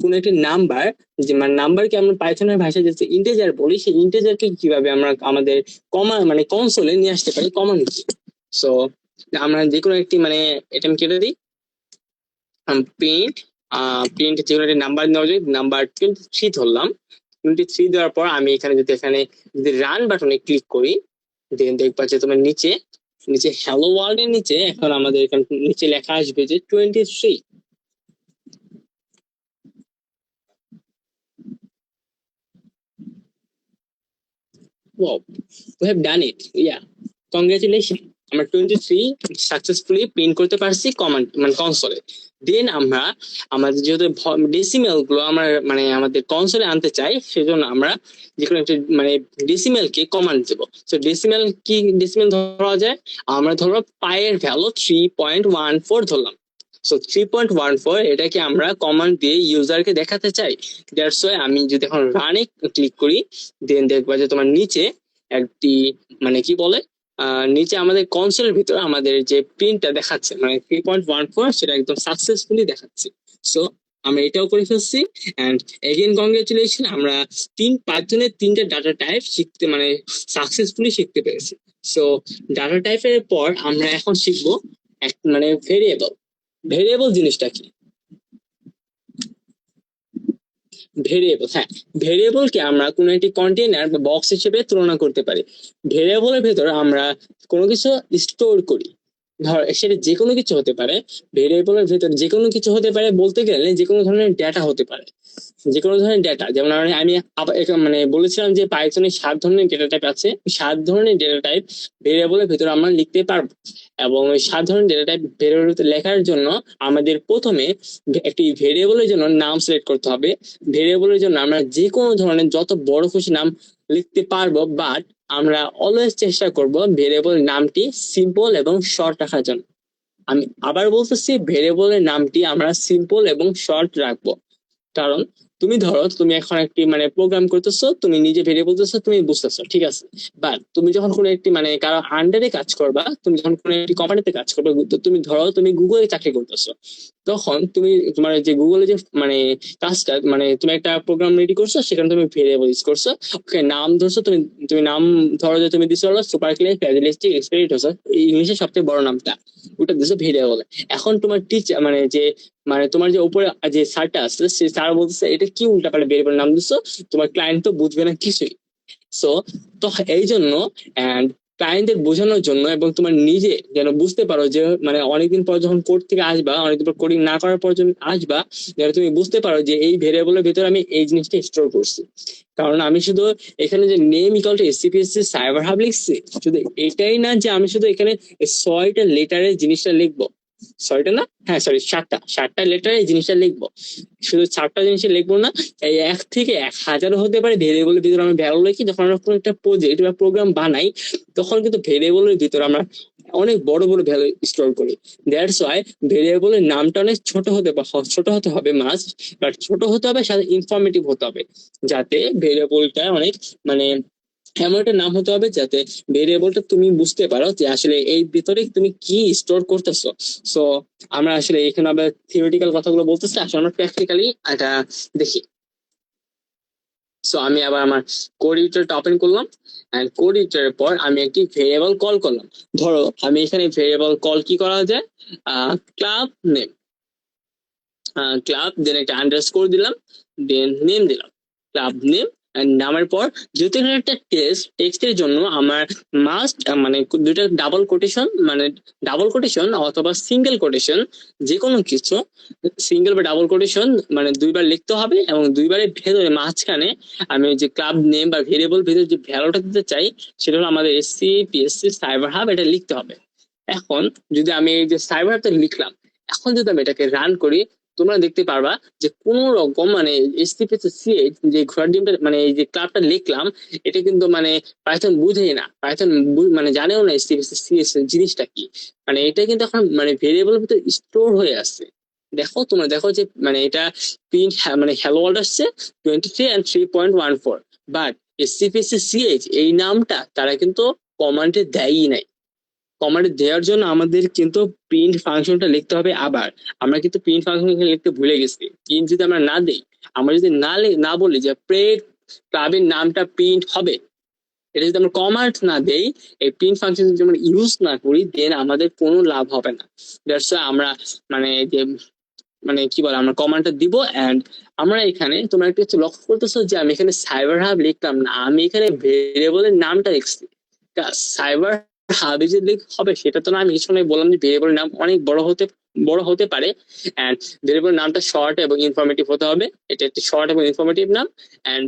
কোনো একটা নাম্বার, যে মানে নাম্বারকে আমরা পাইথনের ভাষায় যে ইন্টিজার বলি, সেই ইন্টিজারকে কিভাবে আমরা আমাদের মানে কনসোলে নিয়ে আসতে পারি কমান্ড দিয়ে। সো আমরা যে কোনো একটি, মানে এটা আমি কেটে দিই, প্রিন্ট প্রিন্ট যে কোনো একটি নাম্বার নেওয়া যায়, নাম্বার 23 ধরলাম। 23 দেওয়ার পর আমি এখানে যদি রান বাটনে ক্লিক করি, দেন দেখবা যে তোমার নিচে নিচে হ্যালো ওয়ার্ল্ড এর নিচে এখন আমাদের এখানে নিচে লেখা আসবে যে 23। Wow, we have done it. Yeah, congratulations. আমরা 23 সাকসেসফুলি প্রিন্ট করতে পারছি কমান্ড, মানে কনসোলে। দেন আমরা আমাদের যেহেতু ডেসিমেল গুলো আমরা মানে আমাদের কনসোলে আনতে চাই, সেজন্য আমরা যে কোনো একটা মানে ডেসিমেল কে কমান্ড দেবো। তো ডেসিমেল কি, ডেসিমেল ধরা যায়, আমরা ধরো পায়ের ভ্যালু 3.14 ধরলাম। সো 3.14 এটাকে আমরা কমান্ড দিয়ে ইউজারকে দেখাতে চাই। দ্যাটস ওয়াই আমি যদি এখন রানে ক্লিক করি, দেন দেখবা যে তোমার নিচে একটি, মানে কি বলে, নিচে আমাদের কনসোলের ভিতরে আমাদের যে প্রিন্টটা দেখাচ্ছে, মানে 3.14, সেটা একদম সাকসেসফুলি দেখাচ্ছে। সো আমরা এটাও করে ফেলছি। এন্ড এগেন কংগ্রেচুলেশন, আমরা পাঁচজনের তিনটে ডাটা টাইপ শিখতে, মানে সাকসেসফুলি শিখতে পেরেছি। সো ডাটা টাইপের পর আমরা এখন শিখবো মানে ভেরিয়েবল। ভেরিয়েবল জিনিসটা কি? ভেরিয়েবল, হ্যাঁ, ভেরিয়েবলকে আমরা কোনো একটি কন্টেইনার বা বক্স হিসেবে তুলনা করতে পারি। ভেরিয়েবলের ভেতর আমরা কোনো কিছু স্টোর করি, ধর সেটা যে কোনো কিছু হতে পারে। ভেরিয়েবলের ভেতর যে কোনো কিছু হতে পারে, বলতে গেলে যে কোনো ধরনের ডেটা হতে পারে, যে কোনো ধরনের ডেটা। যেমন আমি মানে বলেছিলাম যে পাইথনে 7 ধরনের ডেটা টাইপ আছে, 7 ধরনের ডেটা টাইপ ভেরিয়েবলের ভেতর আমরা লিখতে পারবো। এবং ওই 7 ধরনের ডেটা টাইপ ভেরিয়েবল লেখার জন্য আমাদের প্রথমে একটি ভেরিয়েবলের জন্য নাম সিলেক্ট করতে হবে। ভেরিয়েবলের জন্য আমরা যে কোনো ধরনের যত বড় খুশি নাম লিখতে পারবো, বাট আমরা অলওয়েজ চেষ্টা করব ভেরিয়েবল নামটি সিম্পল এবং শর্ট রাখার জন্য। আমি আবার বলতেছি, ভেরিয়েবলের নামটি আমরা সিম্পল এবং শর্ট রাখবো, কারণ তুমি ধরো তুমি এখন একটি মানে প্রোগ্রাম করতেছো, তুমি নিজে ভেরিয়েবল বলতেছো, তুমি বুঝতেছো, ঠিক আছে। বাট তুমি যখন কোনো একটি মানে কারো আন্ডারে কাজ করবা, তুমি যখন কোনো একটি কোম্পানিতে কাজ করবে, তো তুমি ধরো তুমি গুগলে চাকরি করতেছো, তখন তুমি তোমার যে গুগলে যে মানে কাজটা মানে তুমি একটা প্রোগ্রাম রেডি করছো, সেখানে তুমি ভেরিয়েবল ইউজ করছো, ওকে নাম ধরছো, তুমি তুমি নাম ধরো যে তুমি দিছো হলো সুপার ক্লিয়ার ফ্যাজিলিস্টিক এক্সপেরিট হচ্ছে ইংলিশের সবচেয়ে বড় নামটা, ওটা দিছো ভেরিয়েবল। এখন তোমার টিচার মানে যে মানে তোমার যে উপরে যে স্যারটা আছে, সেই স্যার বলতেছে এটা কি উল্টাপাল্টা ভেরিয়েবল নাম দিছো, তোমার ক্লায়েন্ট তো বুঝবে না কিছুই। সো তো এই জন্য এন্ড ক্লায়েন্টদের বোঝানোর জন্য এবং তোমার নিজে যেন বুঝতে পারো যে মানে অনেকদিন পর যখন কোড থেকে আসবা, অনেকদিন পর কোডিং না করার পর যখন আসবা, যেন তুমি বুঝতে পারো যে এই ভেরিয়েবলের ভিতরে আমি এই জিনিসটা স্টোর করছি। কারণ আমি শুধু এখানে যে name equal to SCPSC cyber hub লিখছি, শুধু এটাই না যে আমি শুধু এখানে 6টা লেটারের জিনিসটা লিখবো, 6টা না, হ্যাঁ সরি 7টা লেটারে এই জিনিসটা লিখবো। শুধু 7টা জিনিসে লিখবো না, এই 1 থেকে 1000 হতে পারে ভেরিয়েবলের ভিতরে আমি ভ্যালু লিখি। যখন আমরা কোনো একটা প্রজেক্ট বা প্রোগ্রাম বানাই, তখন কিন্তু ভেরিয়েবলের ভিতরে আমরা অনেক বড় বড় ভ্যালু স্টোর করি। দ্যাটস ওয়াই ভেরিয়েবলের নামটা অনেক ছোট হতে বা ছোট হতে হবে মাস্ট, বাট ছোট হতে হবে, সাথে ইনফরমেটিভ হতে হবে, যাতে ভেরিয়েবলটা অনেক মানে এমন একটা নাম হতে হবে যাতে ভেরিয়েবলটা তুমি বুঝতে পারো যে আসলে এই ভিতরে তুমি কি স্টোর করতেছো। সো আমরা আসলে এখানে আবার থিওরিটিক্যাল কথাগুলো বলতেছি, আসলে আমরা প্র্যাকটিক্যালি এটা দেখি। সো আমি আবার আমার কোড এডিটরটা ওপেন করলাম, এন্ড কোড এডিটরের পর আমি একটি ভেরিয়েবল কল করলাম। ধরো আমি এখানে ভেরিয়েবল কল কি করা যায়, ক্লাব নেম, ক্লাব দেন একটা আন্ডারস্কোর দিলাম, দেন নেম দিলাম, ক্লাব নেম নামের পর, যেহেতু এখানে একটা টেক্সটের জন্য আমার মাস্ট মানে দুইটা ডাবল কোটেশন, মানে ডাবল কোটেশন অথবা সিঙ্গেল কোটেশন, যে কোনো কিছু সিঙ্গেল বা ডাবল কোটেশন মানে দুইবার লিখতে হবে, এবং দুইবারের ভেতরে মাঝখানে আমি যে ক্লাব নেম বা ভেরিয়েবল ভেতরে যে ভ্যালুটা দিতে চাই, সেটা হলো আমাদের এসসি পিএসসি সাইবার হাব, এটা লিখতে হবে। এখন যদি আমি এই যে সাইবার হাবটা লিখলাম, এখন যদি আমি এটাকে রান করি, তোমরা দেখতে পারবা যে কোন রকম মানে HTTPS যে ঘোড়ার ডিমটা মানে এই যে ক্লাবটা লিখলাম, এটা কিন্তু মানে পাইথন বুঝেই না, পাইথন মানে জানেও না HTTPS জিনিসটা কি। মানে এটা কিন্তু এখন মানে ভেরিয়েবলের ভিতরে স্টোর হয়ে আছে। দেখো তোমরা দেখো যে মানে এটা প্রিন্ট মানে হ্যালো ওয়ার্ল্ড আসছে 23 and 3.14, বাট HTTPS এই নামটা তারা কিন্তু কমান্ডে দেয়ই নাই। কমান্ড দেওয়ার জন্য আমাদের কিন্তু প্রিন্ট ফাংশনটা লিখতে হবে। আবার আমরা কিন্তু প্রিন্ট ফাংশন লিখতে ভুলে গেছি। প্রিন্ট যদি আমরা না দেই, আমরা যদি না বলি যে প্রেড ক্লাবের নামটা প্রিন্ট হবে, এটা যদি আমরা কমান্ড না দেই, এই প্রিন্ট ফাংশন যদি আমরা ইউজ না করি, দেন আমাদের কোনো লাভ হবে না। দ্যাটস আমরা মানে যে মানে কি বলে আমরা কমান্ডটা দিব। এন্ড আমরা এখানে তোমরা একটু লক্ষ্য করতেছো যে আমি এখানে সাইবার হাব লিখলাম না, আমি এখানে ভেরিয়েবলের নামটা লিখছি। সাইবার হাবে যে হবে সেটা তো না, আমি কিছু বললাম যে ভেরিয়েবলের নাম অনেক বড় হতে পারে, এন্ড ভেরিয়েবল নামটা শর্ট এবং ইনফরমেটিভ হতে হবে। এটা একটি শর্ট এবং ইনফরমেটিভ নাম। এন্ড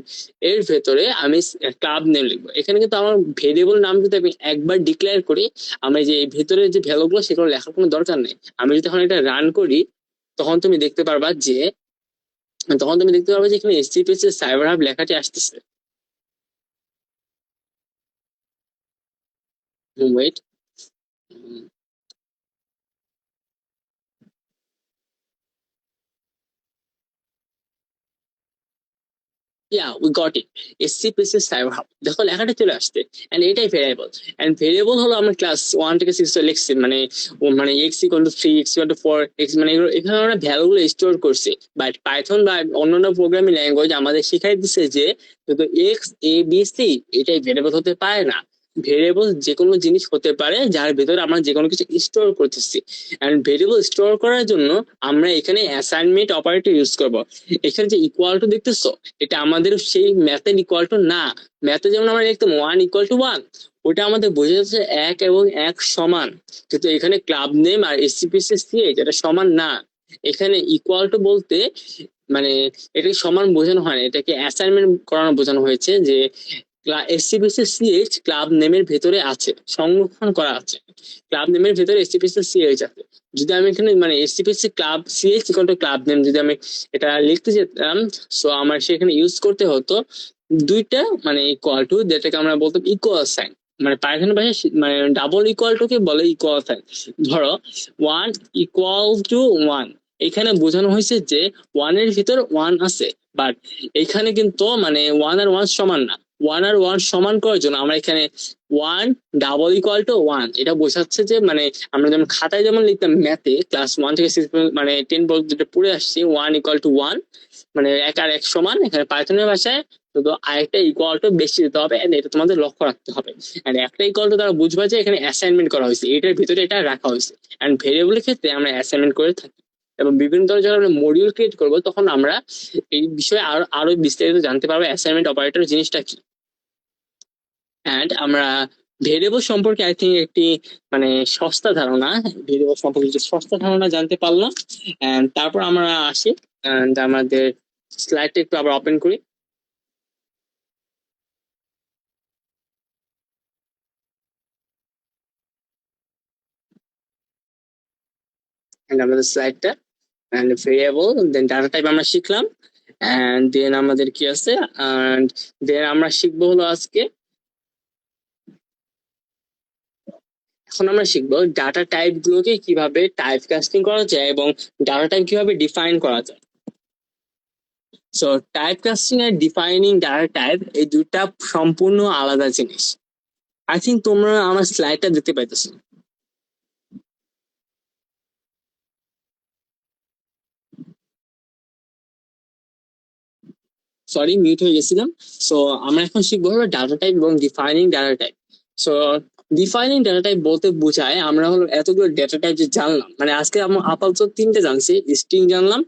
এর ভেতরে আমি ক্লাব নেম লিখবো। এখানে কিন্তু আমার ভেরিয়েবল নাম যদি আমি একবার ডিক্লেয়ার করি, আমি যে ভেতরে যে ভ্যালুগুলো সেগুলো লেখার কোনো দরকার নেই। আমি যদি এখন এটা রান করি, তখন তুমি দেখতে পারবা যে এখানে HTTPS সাইবার হাব লেখাটি আসতেছে। Wait, yeah we got it, HTTPS cyber hub, দেখো লেখাটা চলে আসছে। এন্ড এটাই ভেরিয়েবল। এন্ড ভেরিয়েবল হলো আমরা ক্লাস 1 থেকে 6 লিখছি, মানে মানে x=3, x=4, x মানে এখানে আমরা ভ্যালু গুলো স্টোর করছি। বাট পাইথন বা অন্যান্য প্রোগ্রামিং ল্যাঙ্গুয়েজ আমাদের শিখাই দিচ্ছে যে শুধু x, a, b, c এটাই ভেরিয়েবল হতে পারে না। ভেরিয়েবল যে কোনো জিনিস হতে পারে যার ভেতরে আমরা যে কোনো কিছু স্টোর করতেছি। এন্ড ভেরিয়েবল স্টোর করার জন্য আমরা এখানে অ্যাসাইনমেন্ট অপারেটর ইউজ করব। এখানে যে ইকুয়াল টু দেখতেছো, এটা আমাদের সেই ম্যাথের ইকুয়াল টু না। ম্যাথে যেমন আমরা লিখতাম 1=1, ওটা আমাদের বোঝা যাচ্ছে 1 এবং 1 সমান, কিন্তু এখানে ক্লাব নেম আর HTTPS এটা সমান না। এখানে ইকুয়াল টু বলতে মানে এটাকে সমান বোঝানো হয় না, এটাকে অ্যাসাইনমেন্ট করানো বোঝানো হয়েছে যে HTTPS ক্লাব নেমের ভেতরে আছে, সংরক্ষণ করা আছে। ক্লাব নেমের ভেতরে HTTPS আছে। যদি আমি এখানে মানে HTTPS ক্লাব ক্লাব নেম যদি আমি এটা লিখতে যেতাম, সো আমার সেখানে ইউজ করতে হতো দুইটা মানে ইকুয়াল টু, যেটাকে আমরা বলতাম ইকুয়াল সাইন। মানে পাইথন ভাষায় মানে ডাবল ইকুয়াল টু কে বলে ইকুয়াল সাইন। ধরো 1=1, এখানে বোঝানো হয়েছে যে 1 এর ভিতর 1 আছে, বাট এখানে কিন্তু মানে ওয়ান আর ওয়ান সমান না। ওয়ান আর ওয়ান সমান করার জন্য আমরা এখানে one double equal to one, এটা বোঝাচ্ছে যে মানে আমরা যেমন খাতায় যেমন লিখতাম ম্যাথে ক্লাস ওয়ান থেকে সিক্স মানে 10 পর্যন্ত যেটা পড়ে আসছি, ওয়ান ইকুয়াল টু ওয়ান মানে এক আর এক সমান, এখানে পাইথনের ভাষায় শুধু আরেকটা ইকুয়াল টু বেশি দিতে হবে, and এটা তোমাদের লক্ষ্য রাখতে হবে। এন্ড একটা ইকুয়াল টু তারা বুঝবা যে এখানে অ্যাসাইনমেন্ট করা হয়েছে, এটার ভিতরে এটা রাখা হয়েছে। এন্ড ভেরিয়েবলের ক্ষেত্রে আমরা অ্যাসাইনমেন্ট করে থাকি, এবং বিভিন্ন ধরনের যখন আমরা মডিউল ক্রিয়েট করবো তখন আমরা এই বিষয়ে আরো আরো বিস্তারিত জানতে পারবো অ্যাসাইনমেন্ট অপারেটর জিনিসটা কি। অ্যান্ড আমরা ভেরিয়েবল সম্পর্কে আই থিঙ্ক একটি মানে সস্তা ধারণা, ভেরিয়েবল সম্পর্কে যে সস্তা ধারণা জানতে পারলাম। অ্যান্ড তারপর আমরা আসি অ্যান্ড আমাদের স্লাইডটা একটু আবার ওপেন করি। অ্যান্ড আমাদের স্লাইডটা and variable then data type আমরা শিখলাম। অ্যান্ড দেন আমাদের কি আছে, অ্যান্ড দেন আমরা শিখবো হলো আজকে, এখন আমরা শিখবো ডাটা টাইপ গুলোকে কিভাবে টাইপ কাস্টিং করা যায় এবং ডাটা টাইপ কিভাবে ডিফাইন করা যায়। সো টাইপ কাস্টিং আর ডিফাইনিং ডাটা টাইপ এই দুটা সম্পূর্ণ আলাদা জিনিস। আই থিঙ্ক তোমরা আমার স্লাইডটা দেখতে পাইতেছো। সরি, মিউট হয়ে গেছিলাম। সো আমরা এখন শিখবো হলো ডাটা টাইপ এবং defining data type. So defining data type বলতে বোঝায় আমরা হলো এতগুলো ডেটা টাইপ যে জানলাম, মানে আজকে আমরা আপাতত তিনটে জানছি, স্ট্রিং জানলাম,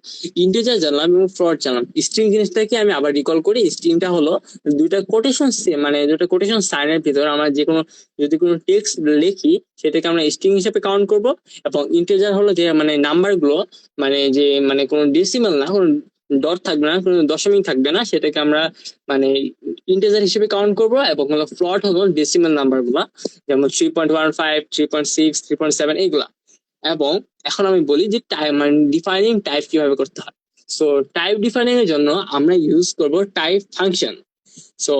ইন্টিজার জানলাম এবং ফ্লোট জানলাম। স্ট্রিং জিনিসটাকে আমি আবার রিকল করি, স্ট্রিংটা হলো দুইটা কোটেশন, মানে দুটো কোটেশন সাইনের ভিতর আমরা যে কোনো যদি কোনো টেক্সট লিখি সেটাকে আমরা স্ট্রিং হিসেবে কাউন্ট করব। এবং ইন্টিজার হলো যে মানে নাম্বার গুলো, মানে যে মানে কোনো ডেসিমাল না, কোনো ডট থাকবে না, কোনো দশমিক থাকবে না, সেটাকে আমরা মানে ইন্টিজার হিসেবে কাউন্ট করব। এবং হলো ফ্লট হলো ডেসিমাল নাম্বার গুলা, যেমন 3.15, 3.6, 3.7 এইগুলা। এবং এখন আমি বলি যে টাইপ মানে ডিফাইনিং টাইপ কিভাবে করতে হয়। সো টাইপ ডিফাইনিং এর জন্য আমরা ইউজ করব টাইপ ফাংশন। সো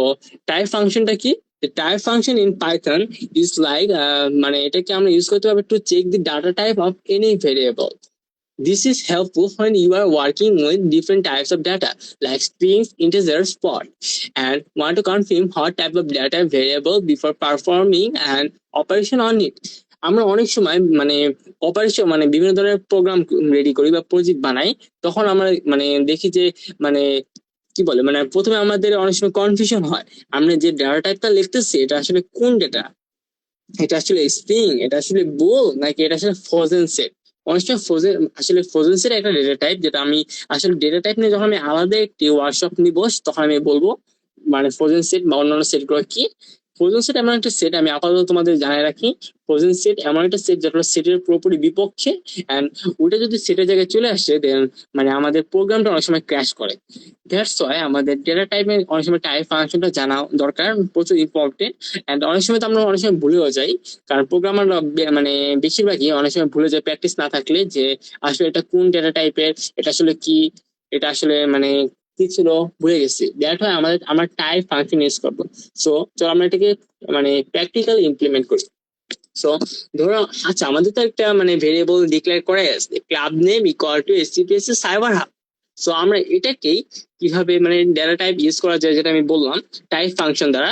টাইপ ফাংশনটা কি? The type function in Python is like মানে এটাকে আমরা ইউজ করতে পারবো to check the data type of any variable. This is helpful when you are working with different types of data like strings, integers, float, and want to confirm what type of data variable before performing an operation on it. আমরা অনেক সময় মানে operation মানে বিভিন্ন ধরনের programme ready করি বা project বানাই, তখন আমরা মানে দেখি যে মানে কি বলে মানে প্রথমে আমাদের অনেক সময় কনফিউশন হয়, আমরা যে ডেটা টাইপটা লিখতেছি এটা আসলে কোন ডেটা, এটা আসলে স্ট্রিং, এটা আসলে বোল, নাকি এটা আসলে ফ্রোজেন সেট। অনেক সময় ফ্রোজেন আসলে ফ্রোজেন সেট একটা ডেটা টাইপ, যেটা আমি আসলে ডেটা টাইপ নিয়ে যখন আমি আলাদা একটি ওয়ার্কশপ নিব তখন আমি বলবো মানে ফ্রোজেন সেট বা অন্যান্য সেট গুলো কি। ফ্রোজেন সেট এমন একটা সেট, আমি আপাতত তোমাদের জানাই রাখি, ফ্রোজেন সেট এমন একটা সেট যেটা সেটের পুরোপুরি বিপক্ষে। অ্যান্ড ওটা যদি সেটের জায়গায় চলে আসে দেন মানে আমাদের প্রোগ্রামটা অনেক সময় ক্র্যাশ করে। দ্যাটস ওয়াই আমাদের ডেটা টাইপের অনেক সময় টাইপ ফাংশনটা জানা দরকার, প্রচুর ইম্পর্টেন্ট। অ্যান্ড অনেক সময় তো আমরা অনেক সময় ভুলেও যাই, কারণ প্রোগ্রামাররা মানে বেশিরভাগই অনেক সময় ভুলে যায় প্র্যাকটিস না থাকলে, যে আসলে এটা কোন ডেটা টাইপের, এটা আসলে কি, এটা আসলে মানে কি ছিল ভুলে গেছি। দ্যাট হয় আমাদের আমরা টাইপ ফাংশন ইউজ করবো। সো চলো আমরা এটাকে মানে প্র্যাকটিক্যালি ইমপ্লিমেন্ট করি। সো ধরো আচ্ছা আমাদের তো একটা মানে ভেরিয়েবল ডিক্লেয়ার করা আছে, club name equal to STPS cyber hub. So আমরা এটাকেই কিভাবে মানে ডেটা টাইপ ইউজ করা যায় যেটা আমি বললাম টাইপ ফাংশন দ্বারা।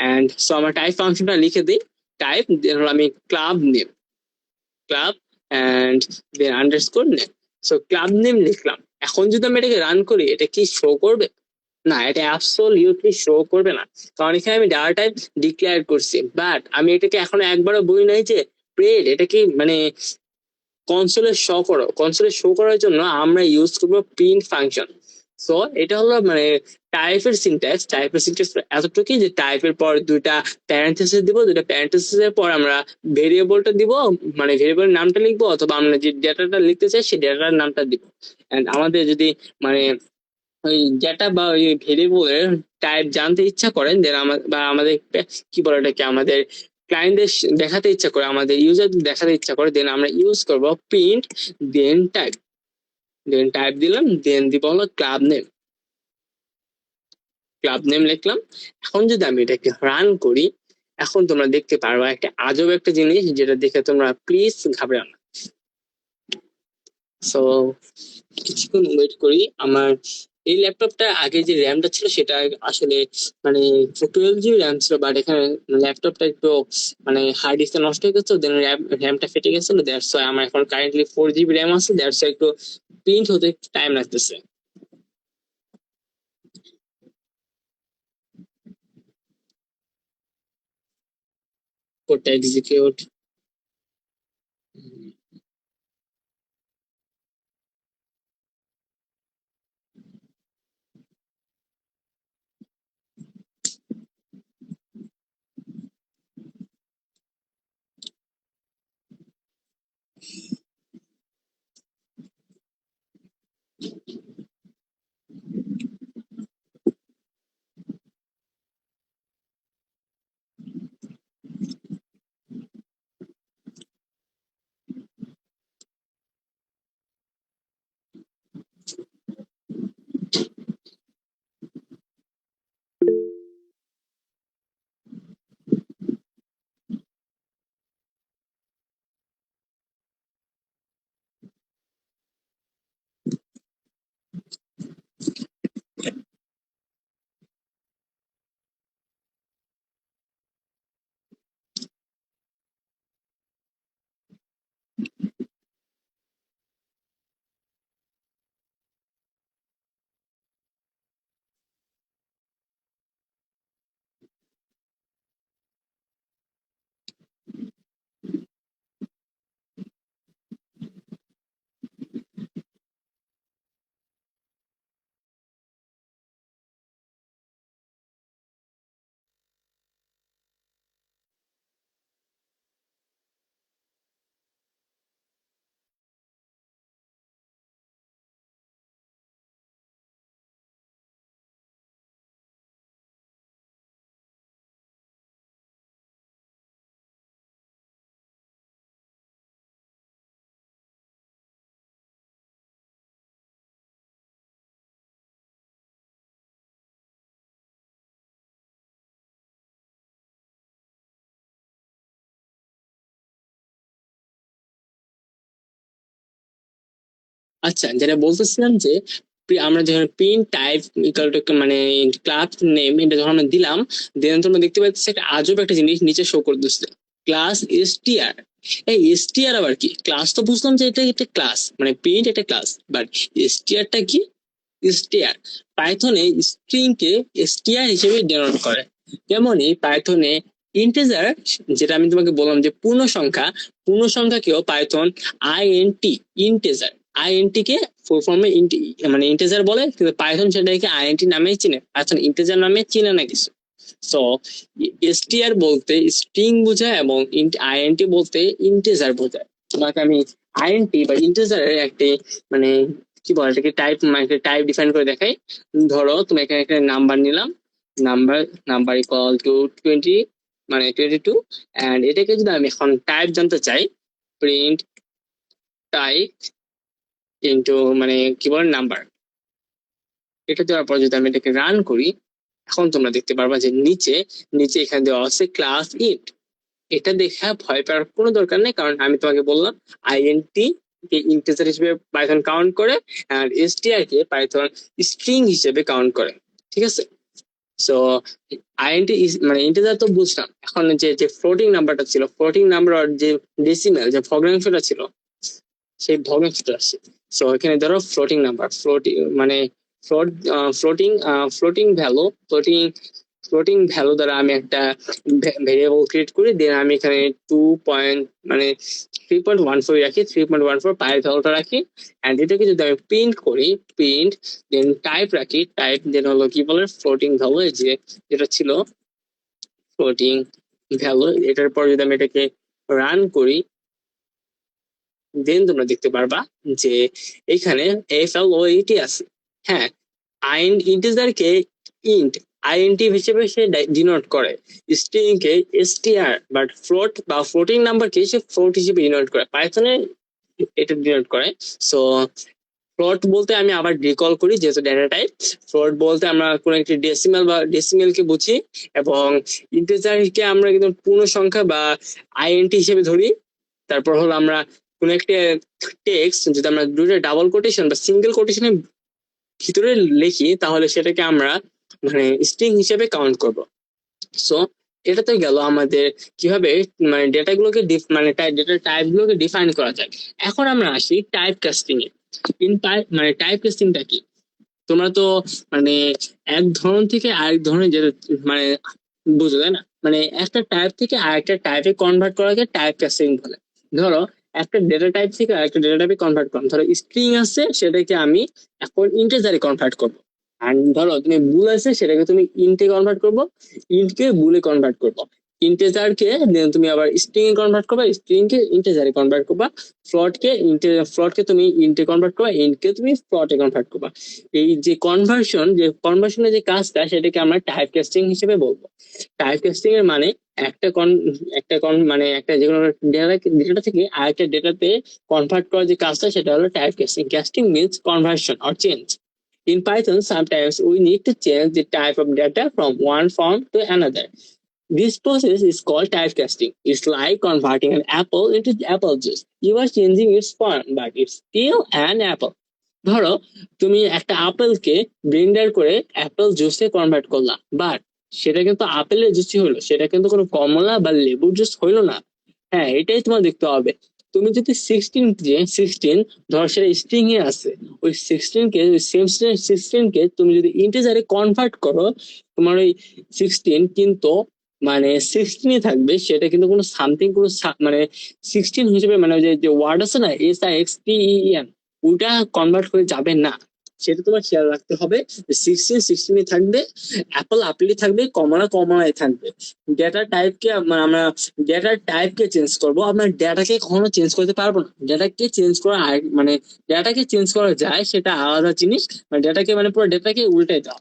এন্ড সো আমরা টাইপ ফাংশনটা লিখে দিই, টাইপ হলো আমি club name, club and then underscore name. So club name লিখলাম, এখন যদি আমি এটাকে রান করি এটা কি শো করবে? না, এটা অ্যাবসলিউটলি শো করবে না, কারণ এখানে আমি ডাটা টাইপ ডিক্লেয়ার করছি। বাট আমি এটাকে এখনো একবারও বলি নাই যে প্রেড এটা কি মানে কনসোলে শো করো। কনসোলে শো করার জন্য আমরা ইউজ করবো প্রিন্ট ফাংশন। সো এটা হলো মানে টাইপের সিনট্যাক্স এতটুকুই, যে টাইপের পর দুইটা প্যারেন্থেসিস দিব, দুইটা প্যারেন্থেসিসের পর আমরা ভেরিয়েবলটা দিব, মানে ভেরিয়েবলের নামটা লিখবো, অথবা আমরা যে ডেটাটা লিখতে চাই সেই ডেটার নামটা দিব। এন্ড আমাদের যদি মানে ওই ডেটা বা ওই ভেরিয়েবলের টাইপ জানতে ইচ্ছা করেন দেন বা আমাদের কি বলে এটাকে আমাদের ক্লায়েন্টদের দেখাতে ইচ্ছা করে, আমাদের ইউজার দেখাতে ইচ্ছা করে, দেন আমরা ইউজ করব প্রিন্ট দেন টাইপ। দেন টাইপ দিলাম, দেন দিব হলো ক্লাব নেম, ক্লাব নেম লিখলাম। এখন যদি আমি এটাকে রান করি, এখন তোমরা দেখতে পারবা একটা আজব একটা জিনিস, যেটা দেখে তোমরা প্লিজ ঘাবড়াও না। সো কিছুক্ষণ ওয়েট করি, আমার এই ল্যাপটপটা আগে যে র্যামটা ছিল সেটা আসলে মানে 12 GB র্যাম ছিল, বাট এখানে ল্যাপটপটা একটু মানে হার্ড ডিস্কটা নষ্ট হয়ে গেছে, দেন র্যামটা ফেটে গেছিল, দ্যাটস ওয়াই আমার এখন কারেন্টলি 4 GB র্যাম আছে, দ্যাটস ওয়াই একটু প্রিন্ট হতে টাইম লাগতেছে। কোডটা এক্সিকিউট। আচ্ছা, যেটা বলতেছিলাম যে আমরা যখন প্রিন্ট টাইপ ইকুয়াল টু মানে ক্লাস নেম এটা যখন আমরা দিলাম, দেন তোমরা দেখতে পাচ্ছ একটা আজব একটা জিনিস নিচে শো করে দিচ্ছে, ক্লাস এসটিআর। এই এসটিআর আবার কি? ক্লাস তো বুঝলাম যে এটা একটা ক্লাস, মানে প্রিন্ট একটা ক্লাস, বাট এসটিআরটা কি? এসটিআর পাইথনে স্ট্রিং কে এসটিআর হিসেবে ডিনোট করে। যেমনই পাইথনে ইন্টিজার, যেটা আমি তোমাকে বললাম যে পূর্ণ সংখ্যা, পূর্ণ সংখ্যাকেও পাইথন আইএনটি, ইন্টিজার, আইএনটি কে ফুল ফর্মে মানে ইন্টিজার বলে, কিন্তু পাইথন সেটাকে আইএনটি নামে চিনে, পাইথন ইন্টিজার নামে চিনে না কিছু। সো এসটিআর বলতে স্ট্রিং বোঝায় এবং আইএনটি বলতে ইন্টিজার বোঝায়। তোমাকে আমি আইএনটি বা ইন্টিজারের একটি মানে কি বলে এটাকে টাইপ, মানে টাইপ ডিফাইন করে দেখাই। ধরো তুমি এখানে একটা নাম্বার নিলাম, নাম্বার নাম্বার ইকুয়াল টু 20, মানে 22, এন্ড এটাকে যদি আমি এখন টাইপ জানতে চাই, প্রিন্ট টাইপ ইনটু মানে কি বলে নাম্বার, এটা দেওয়ার পর যদি আমি এটাকে রান করি, এখন তোমরা দেখতে পারবা যে নিচে নিচে এখানে দেওয়া আছে ক্লাস ইন্ট। এটা দেখে ভয় পাওয়ার কোনো দরকার নেই, কারণ আমি তোমাকে বললাম আইএনটি কে ইন্টিজার হিসেবে পাইথন কাউন্ট করে, আর এসটিআর কে পাইথন স্ট্রিং হিসেবে কাউন্ট করে। ঠিক আছে? সো আইএনটি মানে ইন্টিজার তো বুঝলাম, এখন যে যে ফ্লোটিং নাম্বারটা ছিল, ফ্লোটিং নাম্বার আর যে ডেসিমেল যে ভগ্নাংশটা ছিল, সেই ভগ্নাংশটা আসছে। সো এখানে ধরো ফ্লোটিং নাম্বার, ফ্লোটিং মানে float, floating floating value, floating floating value দ্বারা আমি একটা ভেরিয়েবল ক্রিয়েট করি, দেন আমি এখানে 2 মানে 3.14 রাখি, 3.14 পায়ের ভ্যালুটা রাখি, অ্যান্ড এটাকে যদি আমি প্রিন্ট করি, প্রিন্ট দেন টাইপ রাখি, টাইপ দেন হলো কি বলে ফ্লোটিং ভ্যালু, যে যেটা ছিল ফ্লোটিং ভ্যালু, এটার পর যদি আমি এটাকে রান করি, দেন তোমরা দেখতে পারবা যে এখানে FLOAT আছে। হ্যাঁ, ইন্টিজার কে ইন্ট আইএনটি হিসেবে সে ডিনোট করে, string K STR, but float বা ফ্লোটিং নাম্বার কে সে ফ্লোট হিসেবে ডিনোট করে, পাইথনে এটা ডিনোট করে। সো ফ্লোট বলতে আমি আবার রিকল করি, যেহেতু ডেটা টাইপ, ফ্লোট বলতে আমরা কোন একটি ডেসিমাল বা ডেসিমেল কে বুঝি, এবং ইন্টিজার কে আমরা কিন্তু পূর্ণ সংখ্যা বা আইএনটি হিসেবে ধরি। তারপর হলো আমরা কোন একটা টেক্সট যদি আমরা দুটো ডাবল কোটেশন বা সিঙ্গেল কোটেশনে ভিতরে লিখি তাহলে সেটাকে আমরা মানে স্ট্রিং হিসেবে কাউন্ট করব। সো এটা তো গেল আমাদের কিভাবে মানে ডেটাগুলোকে মানে ডেটা টাইপ গুলোকে ডিফাইন করা যায়। এখন আমরা আসি টাইপ কাস্টিং এ। মানে টাইপ কাস্টিংটা কি? তোমরা তো মানে এক ধরন থেকে আরেক ধরনের যেটা মানে বুঝো, তাই না? মানে একটা টাইপ থেকে আরেকটা টাইপে কনভার্ট করাকে টাইপ কাস্টিং বলে। ধরো একটা ডেটা টাইপ থেকে আরেকটা ডেটা টাইপে কনভার্ট করলাম, ধরো স্ট্রিং আছে সেটাকে আমি এখন ইন্টিজারে কনভার্ট করবো। আর ধরো তুমি বুল আছে সেটাকে তুমি ইন্টে কনভার্ট করবো, ইন্টকে বুলে কনভার্ট করবো। ইন্টেজারকে তুমি আবার স্ট্রিং এ কনভার্ট করবা, স্ট্রিং কে ইন্টেজারে কনভার্ট করবা। ফ্লোটকে তুমি ইন্টে কনভার্ট করবা, ইন্টকে তুমি ফ্লোটে কনভার্ট করবা। এই যে কনভার্সনের যে কাজটা সেটাকে আমরা টাইপ কাস্টিং হিসেবে বলবো। টাইপ কাস্টিং এর মানে একটা কন একটা কন মানে একটা যে কোনো ডেটা থেকে আরেকটা ডেটাতে কনভার্ট করার যে কাজটা সেটা হলো type casting. Casting means conversion or change. In Python, sometimes we need to change the type of data from one form to another. This process is called typecasting. It's like converting an apple into apple juice. You are changing its form, but it's still an apple. ধরো তুমি একটা আপেলকে Blender করে Apple জুসে convert করলা, but সেটা কিন্তু আপেলের জুসই হলো, সেটা কিন্তু কোনো কমলা বা লেবুর জুস হইলো না। হ্যাঁ, এটাই তোমার দেখতে হবে। তুমি যদি 16 ধর সেটা স্ট্রিং এ আছে, ওই 16 কে তুমি যদি ইন্টিজারে কনভার্ট করো, তোমার ওই 16 কিন্তু মানে 16 থাকবে, সেটা কিন্তু কোনো সামথিং কোনো মানে 16 হিসেবে মানে যে ওয়ার্ড আছে না, SIXTEN, ওটা কনভার্ট হয়ে যাবে না। সেটা তোমার খেয়াল রাখতে হবে। 16 থাকবে, অ্যাপল আপেলই থাকবে, কমলা কমলাই থাকবে। ডেটা টাইপকে আমরা ডেটার টাইপকে চেঞ্জ করব, আমরা ডেটাকে কখনো চেঞ্জ করতে পারবো না। ডেটাকে চেঞ্জ করা মানে ডেটাকে চেঞ্জ করা যায় সেটা আলাদা জিনিস। মানে ডেটাকে মানে পুরো ডেটাকে উল্টে দেওয়া,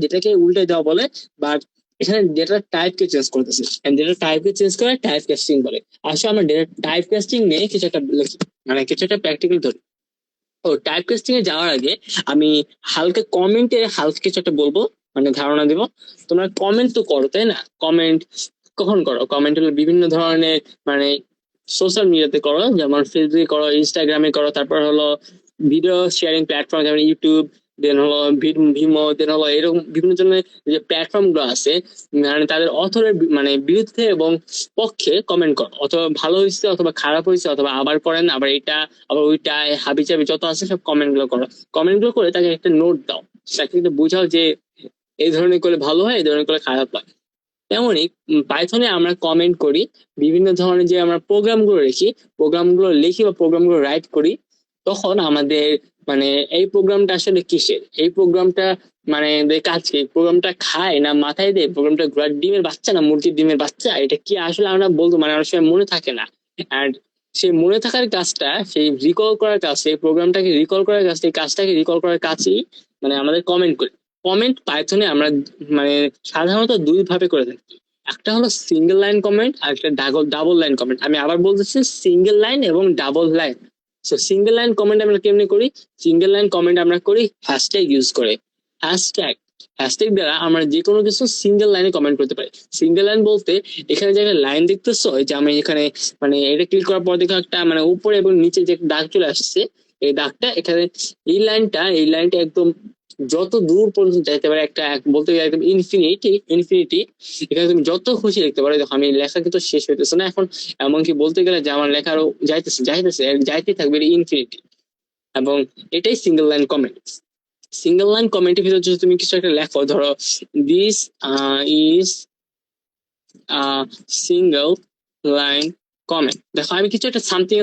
ডেটাকে উল্টে দেওয়া বলে। বাট এখানে ডেটার টাইপকে চেঞ্জ করতেছে, ডেটা টাইপকে চেঞ্জ করে টাইপ কাস্টিং বলে। আসলে আমরা ডেটা টাইপ কাস্টিং নিয়ে কিছু একটা লিখি, মানে কিছু একটা প্র্যাকটিক্যাল ধরি। ও টাইপ কাস্টিং এ যাওয়ার আগে আমি হালকা কিছু একটা বলবো, মানে ধারণা দিব। তোমরা কমেন্ট তো করো, তাই না? কমেন্ট কখন করো? কমেন্ট হলো বিভিন্ন ধরনের মানে সোশ্যাল মিডিয়াতে করো, যেমন ফেসবুকে করো, ইনস্টাগ্রামে করো, তারপর হলো ভিডিও শেয়ারিং প্ল্যাটফর্ম যেমন ইউটিউব, দেন হলো ভিমো, দেন হলো এরকম বিভিন্ন ধরনের যে প্ল্যাটফর্ম গুলো আছে, মানে তাদের অথরের মানে বিরুদ্ধে এবং পক্ষে কমেন্ট করো। অথবা ভালো হয়েছে অথবা খারাপ হয়েছে, অথবা আবার পড়েন, আবার এটা আবার ওইটা, হাবি চাবি যত আছে সব কমেন্ট গুলো করো। কমেন্ট গুলো করে তাকে একটা নোট দাও, তাকে কিন্তু বোঝাও যে এই ধরনের করলে ভালো হয়, এই ধরনের করলে খারাপ হয়। তেমনই পাইথনে আমরা কমেন্ট করি বিভিন্ন ধরনের, যে আমরা প্রোগ্রামগুলো লিখি বা প্রোগ্রামগুলো রাইট করি, তখন আমাদের মানে এই প্রোগ্রামটা আসলে কিসের, এই প্রোগ্রামটা মানে কাজ কি, প্রোগ্রামটা খায় না মাথায় দেয়, প্রোগ্রামটা ঘোড়ার ডিমের বাচ্চা না মুরগির ডিমের বাচ্চা, এটা কি আসলে আমরা বলতো মানে অনেক সময় মনে থাকে না। অ্যান্ড সেই মনে থাকার কাজটা, সেই রিকল করার কাজ, সেই প্রোগ্রামটাকে রিকল করার কাজ, সেই কাজটাকে রিকল করার কাজই মানে আমাদের কমেন্ট করি। কমেন্ট পাইথনে আমরা মানে সাধারণত দুই ভাবে করে থাকি। একটা হলো সিঙ্গেল লাইন কমেন্ট, আর একটা ডাবল লাইন কমেন্ট। আমি আবার বলতেছি, সিঙ্গেল লাইন এবং double line. So single line comment আমরা কেমনি করি? সিঙ্গেল লাইন কমেন্ট আমরা করি হ্যাশট্যাগ ইউজ করে। হ্যাশট্যাগ হ্যাশট্যাগ দ্বারা আমরা যে কোনো কিছু সিঙ্গেল লাইনে কমেন্ট করতে পারি। সিঙ্গেল লাইন বলতে এখানে যে একটা লাইন দেখতেছো, যে আমি এখানে মানে এটা ক্লিক করার পর দেখো একটা মানে উপরে এবং নিচে যে দাগ চলে আসছে, এই দাগটা এখানে, এই লাইনটা একদম যত দূর পর্যন্ত যাইতে পারে, একটা বলতে গেলে একদম ইনফিনিটি। এখানে তুমি যত খুশি লিখতে পারো। দেখো আমি লেখা কিন্তু শেষ হইতেছে না এখন, এমনকি বলতে গেলে যে আমার লেখা আরো যাইতেই থাকবে ইনফিনিটি। এবং এটাই single line comment. Single line কমেন্টের ভিতরে যদি তুমি কিছু একটা লেখো, ধরো this is single line comment, দেখো আমি কিছু একটা সামথিং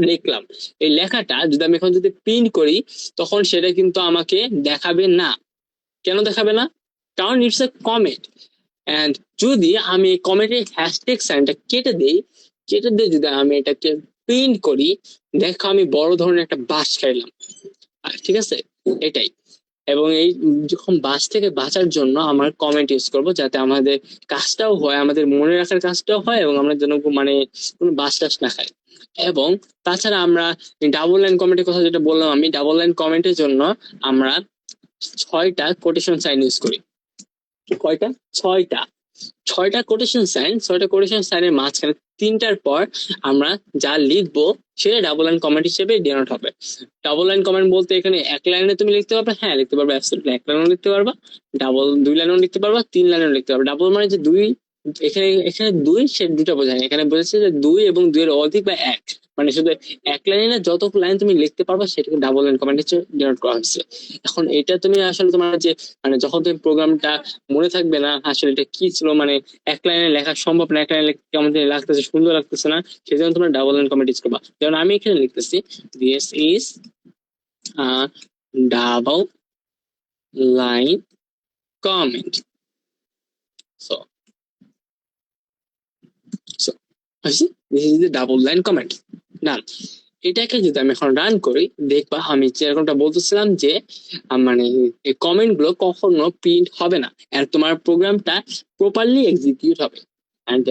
লিখলাম, এই লেখাটা যদি আমি এখন যদি প্রিন্ট করি, তখন সেটা কিন্তু আমাকে দেখাবে না। কেন দেখাবে না? কারণ ইটস এ কমেন্ট। এন্ড যদি আমি কমেন্টের হ্যাশট্যাগ সাইনটা কেটে দিয়ে যদি আমি এটাকে প্রিন্ট করি, দেখো আমি বড় ধরনের একটা বাস খাইলাম। ঠিক আছে, এটাই। এবং এই যখন বাস থেকে বাঁচার জন্য আমার কমেন্ট ইউজ করব, যাতে আমাদের কাজটাও হয়, আমাদের মনে রাখার কাজটাও হয়, এবং আমরা যেন মানে কোনো বাস টাস না খাই। এবং তাছাড়া আমরা ডাবল লাইন কমেন্টের কথা যেটা বললাম, আমি ডাবল লাইন কমেন্টের জন্য আমরা 6টা কোটেশন সাইন ইউজ করি। কয়টা? 6টা। ছয়টা কোটেশন সাইনের মাঝখানে তিনটার পর আমরা যা লিখবো সেটা ডাবল লাইন কমেন্ট হিসেবে ডিনোট হবে। ডাবল লাইন কমেন্ট বলতে এখানে এক লাইনে তুমি লিখতে পারবে, হ্যাঁ লিখতে পারবে, অ্যাবসলিউটলি এক লাইনেও লিখতে পারবা, দুই লাইনেও লিখতে পারবা, তিন লাইনেও লিখতে পারবে। ডাবল মানে যে দুই, এখানে এখানে দুই সে দুটো বোঝায় না, এখানে বোঝাচ্ছে যে দুই এবং দুইয়ের অধিক বা এক, মানে শুধু এক লাইনে যত লাইন তুমি লিখতে পারবা সেটাকে ডাবল লাইন কমেন্ট হিসেবে ডিনোট করা হয়েছে। এখন এটা তুমি আসলে তোমার যে মানে যখন তুমি প্রোগ্রামটা মনে থাকবে না আসলে এটা কি ছিল, মানে এক লাইনে লেখা সম্ভব না, এক লাইনে কেমন জানি লাগতেছে, সুন্দর লাগতেছে না, সেই জন্য তোমরা ডাবল লাইন কমেন্ট ইউজ করবা। যেমন আমি এখানে লিখতেছি this is double line comment. So so this is the double line comment. Done. এটাকে যদি আমি এখন রান করি দেখবা আমি যেরকমটা বলতেছিলাম যে মানে এই কমেন্ট গুলো কখনো প্রিন্ট হবে না, আর তোমার প্রোগ্রামটা প্রপারলি এক্সিকিউট হবে। এন্ড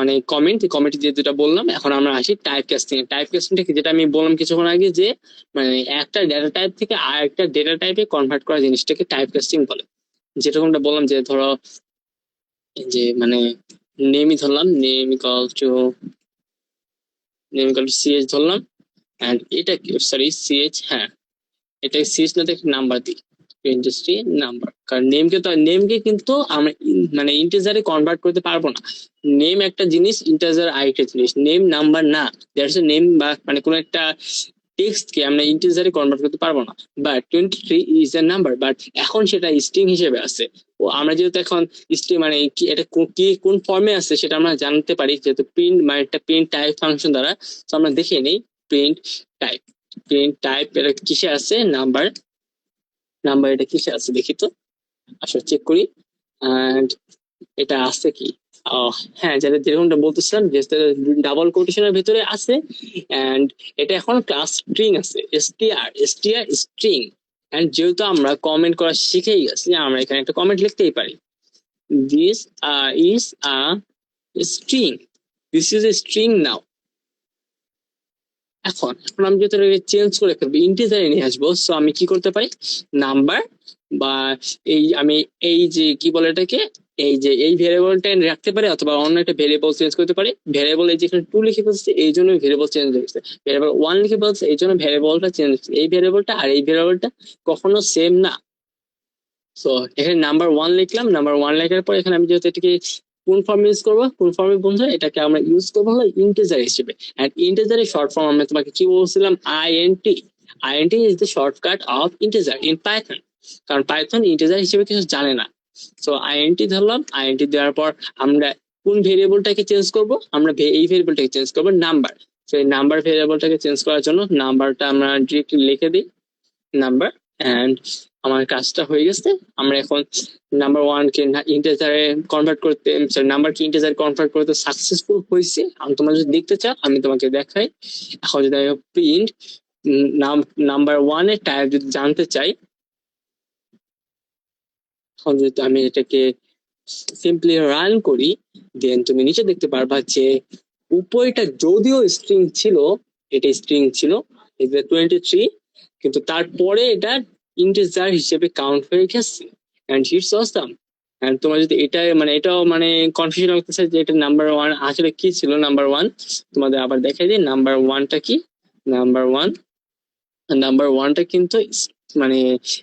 মানে কমেন্ট যে যেটা বললাম, এখন আমরা আসি টাইপ কাস্টিং এ। টাইপ কাস্টিংটা কি, যেটা আমি বললাম কিছুক্ষণ আগে, যে মানে একটা ডেটা টাইপ থেকে আর একটা ডেটা টাইপে কনভার্ট করা জিনিসটাকে টাইপ কাস্টিং বলে। যেরকমটা বললাম যে ধরো যে মানে নেমই ধরলাম, নেম ইকুয়াল টু সিএচ ধরলাম, এন্ড এটা কি, সরি সিএচ, হ্যাঁ এটা সিএচ না দেখে নাম্বার দিই, ইন্ডাস্ট্রি নাম্বার। কারণ নেমকে কিন্তু আমরা মানে ইন্টিজারে কনভার্ট করতে পারবো না। নেম একটা জিনিস, ইন্টিজার আরেকটা জিনিস, নেম নাম্বার না। দ্যাটস এ নেম বা মানে কোনো একটা টেক্সট কে আমরা ইন্টিজারে কনভার্ট করতে পারবো না। But 23 is a number, but এখন সেটা স্ট্রিং হিসেবে আছে। ও আমরা যেহেতু এখন স্ট্রিং মানে কি এটা কি কোন ফর্মে আছে সেটা আমরা জানতে পারি যেহেতু প্রিন্ট মানে একটা প্রিন্ট টাইপ ফাংশন দ্বারা। তো আমরা দেখে নেই প্রিন্ট টাইপ। প্রিন্ট টাইপ এটা কিসে আছে, নাম্বার এটা কিসে আছে দেখি তো, আসলে চেক করি। এন্ড এটা আছে কি, হ্যাঁ যেটা যেরকমটা বলতেছিলাম যে ডাবল কোটেশনের ভিতরে আছে। এন্ড এটা এখন ক্লাস স্ট্রিং আছে, এসটিআর স্ট্রিং। এন্ড যেহেতু আমরা কমেন্ট করা শিখেই গেছি, আমরা এখানে একটা কমেন্ট লিখতেই পারি, this is a string, this is a string now. এখন এখন আমি যেহেতু চেঞ্জ করে ফেলবো, ইন্টিজারে নিয়ে আসবো, সো আমি কি করতে পারি, নাম্বার বা আমি এই যে কি বলে এটাকে, এই যে এই ভেরিয়েবলটা রাখতে পারি, অথবা অন্য একটা ভেরিয়েবল চেঞ্জ করতে পারি। ভেরিয়েবল এই যেখানে 2 লিখে ফেলছে এই জন্য ভেরিয়েবল চেঞ্জ হয়েছে, ভেরিয়েবল 1 লিখে ফেলছে এই জন্য ভেরিয়েবলটা চেঞ্জ হচ্ছে। এই ভেরিয়েবলটা আর এই ভেরিয়েবলটা কখনো সেম না। সো এখানে নাম্বার 1 লিখলাম, নাম্বার 1 লেখার পর এখানে আমি যেহেতু এটাকে কোন ফর্ম ইউজ করবো, কোন ফর্মে বন্ধু এটাকে আমরা ইউজ করবো হলো ইন্টিজার হিসেবে। আর ইন্টিজারের শর্ট ফর্ম আমি তোমাকে কি বলছিলাম, int. Int is the shortcut of integer in Python, কারণ পাইথন ইন্টিজার হিসেবে কিছু জানে না। সো আইএনটি ধরলাম, আইএনটি দেওয়ার পর আমরা কোন ভেরিয়েবলটাকে চেঞ্জ করব, আমরা এই ভেরিয়েবলটাকে চেঞ্জ করবো নাম্বার। তো এই নাম্বার ভেরিয়েবলটাকে চেঞ্জ করার জন্য নাম্বারটা আমরা ডিরেক্টলি লিখে দিই, নাম্বার। এন্ড আমার কাজটা হয়ে গেছে। আমরা এখন নাম্বার 1 কে ইন্টিজারে কনভার্ট করতে, নাম্বার কে ইন্টিজারে কনভার্ট করতে সাকসেসফুল হয়েছে। আমি তোমরা যদি দেখতে চাও আমি তোমাকে দেখাই। এখন যদি আমি প্রিন্ট নাম্বার 1 এর টাইপ যদি জানতে চাই, এখন যদি আমি এটাকে সিম্পলি রান করি, দেন তুমি নিচে দেখতে পারবা যে উপরেটা যদিও স্ট্রিং ছিল, এটা স্ট্রিং ছিল, এটা 23, কিন্তু তারপরে এটা ইন্টিজার হিসেবে কাউন্ট হয়ে গেছে। And it's awesome. এন্ড তোমার যদি এটা মানে এটাও মানে কনফিউশন লাগতেছে যে এটা নাম্বার 1 আসলে কি ছিল, নাম্বার 1 তোমাদের আবার দেখাই দিই নাম্বার 1টা কি। নাম্বার 1টা কিন্তু মানে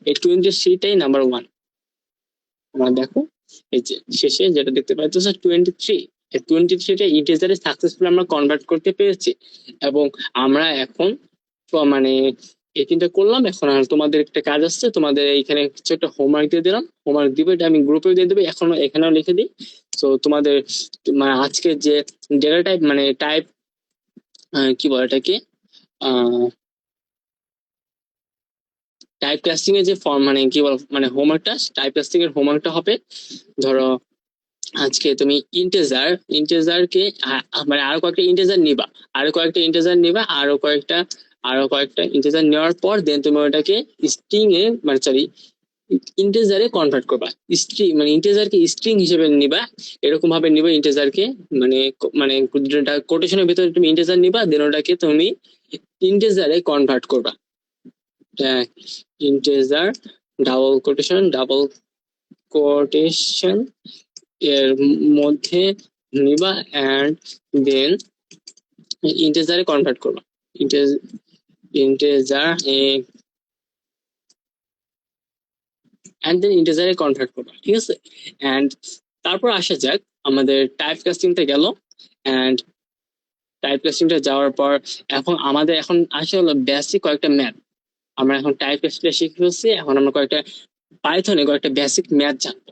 এই 23টাই নাম্বার 1। তোমরা দেখো এই যে শেষে যেটা দেখতে পাচ্ছ 23, এই 23টা ইন্টিজারে সাকসেসফুল আমরা কনভার্ট করতে পেরেছি। এবং আমরা এখন মানে এই তিনটা করলাম। এখন আর তোমাদের একটা কাজ আসছে, তোমাদের এইখানে কিছু একটা হোমওয়ার্ক দিয়ে দিলাম, হোমওয়ার্ক দিবে, এটা আমি গ্রুপে দিয়ে দেবো, এখন এখানেও লিখে দিই। তো তোমাদের মানে আজকে যে ডেটা টাইপ মানে টাইপ কি বলে এটাকে, টাইপ কাস্টিং এর যে ফর্ম মানে কি বল মানে হোমওয়ার্কটা, টাইপ কাস্টিং এর হোমওয়ার্কটা হবে ধরো আজকে তুমি ইন্টেজারকে মানে আরো কয়েকটা ইন্টেজার নিবা, আরো কয়েকটা ইন্টেজার নেওয়ার পর দেন তুমি ওটাকে স্ট্রিং এ মানে সরি ইন্টেজারে কনভার্ট করবা। স্ট্রিং মানে ইন্টেজারকে স্ট্রিং হিসেবে নিবা, এরকম ভাবে নিবা ইন্টেজারকে, মানে মানে কোটেশনের ভিতরে তুমি ইন্টেজার নিবা, দেন ওটাকে তুমি ইন্টেজারে কনভার্ট করবা। Integer double quotation double quotation এর মধ্যে নিবা অ্যান্ড দেন ইন্টিজারে কনভার্ট করবা। ইন্টিজার অ্যান্ড দেন ইন্টিজারে কনভার্ট করবা, ঠিক আছে। অ্যান্ড তারপর আসা যাক আমাদের টাইপ কাস্টিংটা গেল। অ্যান্ড টাইপ কাস্টিংটা যাওয়ার পর আমাদের এখন আসে হলো বেসিক কয়েকটা ম্যাথ। আমরা এখন টাইপ কাস্টিংটা শিখে ফেলছি, এখন আমরা পাইথনে কয়েকটা বেসিক ম্যাথ জানবো।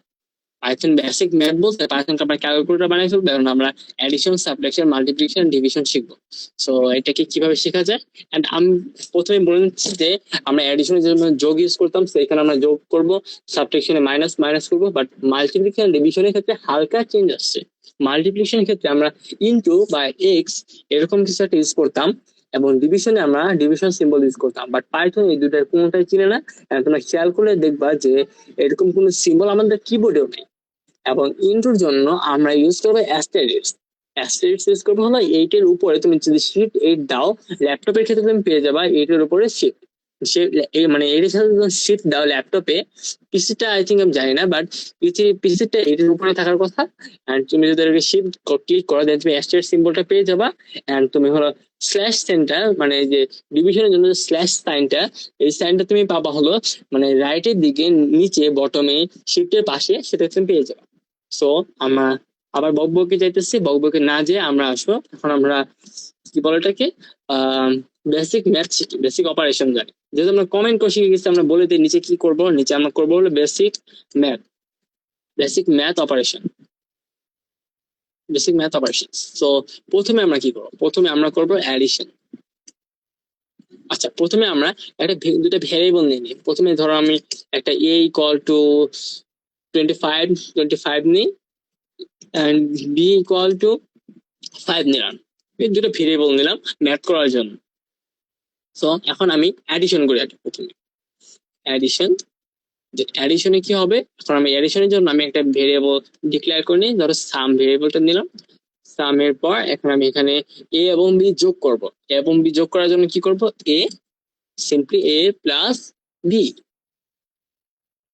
পাইথন বেসিক ম্যাথ বলতে পাইথনকে আমরা ক্যালকুলেটর বানাই ফেলবো, এখন আমরা অ্যাডিশন, সাবট্রাকশন, মাল্টিপ্লিকেশন, ডিভিশন শিখবো। সো এটাকে কিভাবে শেখা যায়, এন্ড আমি প্রথমে বলে নিচ্ছি যে আমরা অ্যাডিশনের জন্য যোগ ইউজ করতাম, তো এখানে আমরা যোগ করব, সাবট্রাকশনে মাইনাস মাইনাস করবো, বাট মাল্টিপ্লিকেশন ডিভিশনের ক্ষেত্রে হালকা চেঞ্জ আসছে। মাল্টিপ্লিকেশনের ক্ষেত্রে আমরা ইনটু বা এক্স এরকম কিছু একটা ইউজ করতাম, এবং ডিভিশনে আমরা ডিভিশন সিম্বল ইউজ করতাম, বাট পাইথন এই দুটার কোনোটাই চিনে না। তোমরা খেয়াল করলে দেখবা যে এরকম কোনো সিম্বল আমাদের কিবোর্ডেও নেই। এবং ইন্টুর জন্য আমরা ইউজ করবো অ্যাস্টেরিস্ক। অ্যাস্টেরিস্ক ইউজ করবো হলো 8 এর উপরে, তুমি যদি শিফট 8 দাও ল্যাপটপের ক্ষেত্রে তুমি পেয়ে যাবা 8 এর উপরে শিফট। মানে এর সাথে শিফট দাও ল্যাপটপে, পিসিটা আই থিঙ্ক আমি জানি না, বাট পিসিটা 8 এর উপরে থাকার কথা। এন্ড তুমি যদি শিফট ক্লিক করো দেন তুমি অ্যাস্টেরিস্ক সিম্বলটা পেয়ে যাবা। এন্ড তুমি হলো স্ল্যাশ সেন্টার, মানে যে ডিভিশনের জন্য স্ল্যাশ সাইনটা, এই সাইনটা তুমি পাবা হলো মানে রাইটের দিকে নিচে বটমে শিফটের পাশে, সেটা তুমি পেয়ে যাবে। সো আমরা আবার বকবকে যাইতেছি, বকবকে না যেয়ে আমরা আসবো এখন আমরা কি বলে এটাকে বেসিক ম্যাথ শিখি, বেসিক অপারেশন জানি। যেহেতু আমরা কমেন্ট করে শিখে গেছি, আমরা বলে দিই নিচে কি করব। নিচে আমরা করবো হলো basic math, basic math operation, basic math operation. So প্রথমে আমরা কি করবো, প্রথমে আমরা করবো অ্যাডিশন। আচ্ছা, প্রথমে আমরা দুটা ভ্যারিয়েবল নিয়ে নিই। প্রথমে ধরো আমি একটা a ইকুয়াল টু 25 নিই, এন্ড b ইকুয়াল টু 5 নিলাম। এই দুটো ভেরিয়েবল নিলাম ম্যাথ করার জন্য। সো এখন আমি অ্যাডিশন করি আগে। প্রথমে অ্যাডিশন, যে অ্যাডিশনে কি হবে, এখন আমি অ্যাডিশনের জন্য আমি একটা ভেরিয়েবল ডিক্লেয়ার করে নিই, ধরো সাম ভেরিয়েবলটা নিলাম। সামের পর এখন আমি এখানে a এবং b যোগ করব। a এবং b যোগ করার জন্য কি করব, a simply a plus b,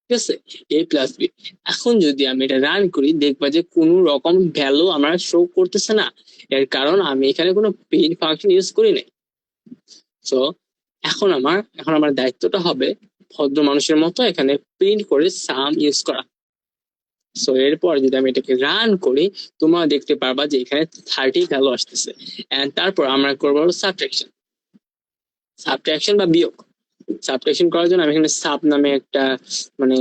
ঠিক আছে, a প্লাস বি। এখন যদি আমি এটা রান করি দেখবা যে কোনো রকম ভ্যালু আমার শো করতেছে না। এর কারণ আমি এখানে কোনো প্রিন্ট ফাংশন ইউজ করি নাই। সো এখন আমার দায়িত্বটা হবে ভদ্র মানুষের মতো এখানে প্রিন্ট করে সাম ইউজ করা। সো এরপর যদি আমি এটাকে রান করি, তোমরা দেখতে পারবা যে এখানে 30 ভ্যালু আসতেছে। এন্ড তারপর আমরা করবো সাবট্রাকশন, সাবট্রাকশন বা বিয়োগ। সাবট্রাকশন করার জন্য আমি এখানে সাব নামে একটা মানে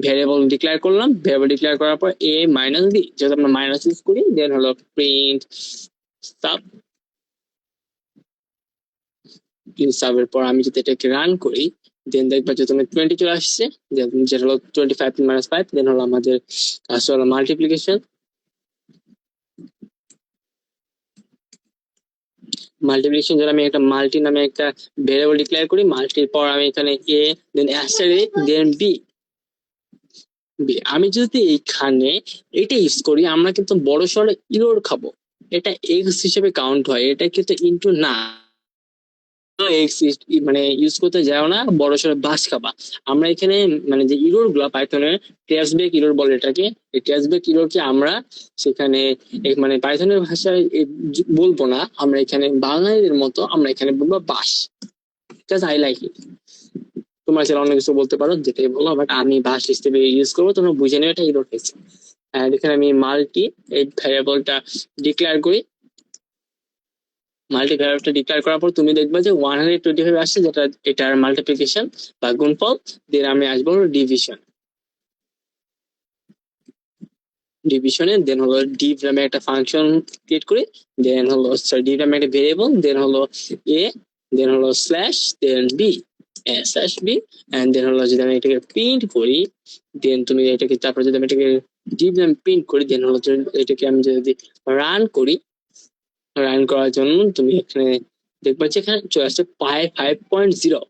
ভ্যারিয়েবল ডিক্লেয়ার করলাম। ভ্যারিয়েবল ডিক্লেয়ার করার পর a মাইনাস বি, যেহেতু আমরা মাইনাস ইউজ করি, দেন হলো প্রিন্ট সাব। সাবের পর আমি যদি এটাকে রান করি দেন দেখবা যে তোমার 20 চলে আসছে, যেটা হলো 25 মাইনাস 5। দেন হলো আমাদের কাজ হলো মাল্টিপ্লিকেশন। মাল্টিপ্লিকেশন যেটা আমি একটা মাল্টি নামে একটা ভেরিয়েবল ডিক্লেয়ার করি, মাল্টির পর আমি এখানে a then asterisk then b। আমি যদি এইখানে এটা ইউজ করি আমরা কিন্তু বড় সড়ো ইরর খাবো। এটা এক্স হিসেবে কাউন্ট হয়, এটা কিন্তু ইনটু না। এক্স মানে ইউজ করতে যাও না, বড় সড়ো বাস খাবা। আমরা এখানে মানে যে ইরর গুলা পাইথনের ট্রেসব্যাক ইরর বলে এটাকে, এই ট্রেসব্যাক ইরর কে আমরা সেখানে মানে পাইথনের ভাষায় বলবো না, আমরা এখানে বাঙালিদের মতো আমরা এখানে বলবো বাস। I like it. তোমরা চাইলে অন্য কিছু বলতে পারো, যেটাই বলো, বাট আমি বাস হিসেবে ইউজ করবো, তোমরা বুঝে নেবে এটা ইরর হয়েছে। আর এখানে আমি মাল্টি এই ভ্যারিয়েবলটা ডিক্লেয়ার করি। মাল্টি ভ্যারিয়েবলটা ডিক্লেয়ার করার পর তুমি দেখবে যে 125 আসছে, যেটা এটার মাল্টিপ্লিকেশন বা গুণফল। দেন আমি আসবো ডিভিশন, ডিভিশনে দেন হলো ডিভ নামে একটা ফাংশন ক্রিয়েট করি। দেন হলো ডিভ নামে একটা ভেরিয়েবল, দেন হলো এ, দেন হলো slash, then B, slash B. And then হলো যদি আমি এটাকে প্রিন্ট করি, দেন তুমি এটাকে তারপর যদি আমি এটাকে ডিভ নামে প্রিন্ট করি, দেন হলো এটাকে আমি যদি রান করি, রান করার জন্য তুমি এখানে দেখবা যে এখানে চলে আসছে 5.0।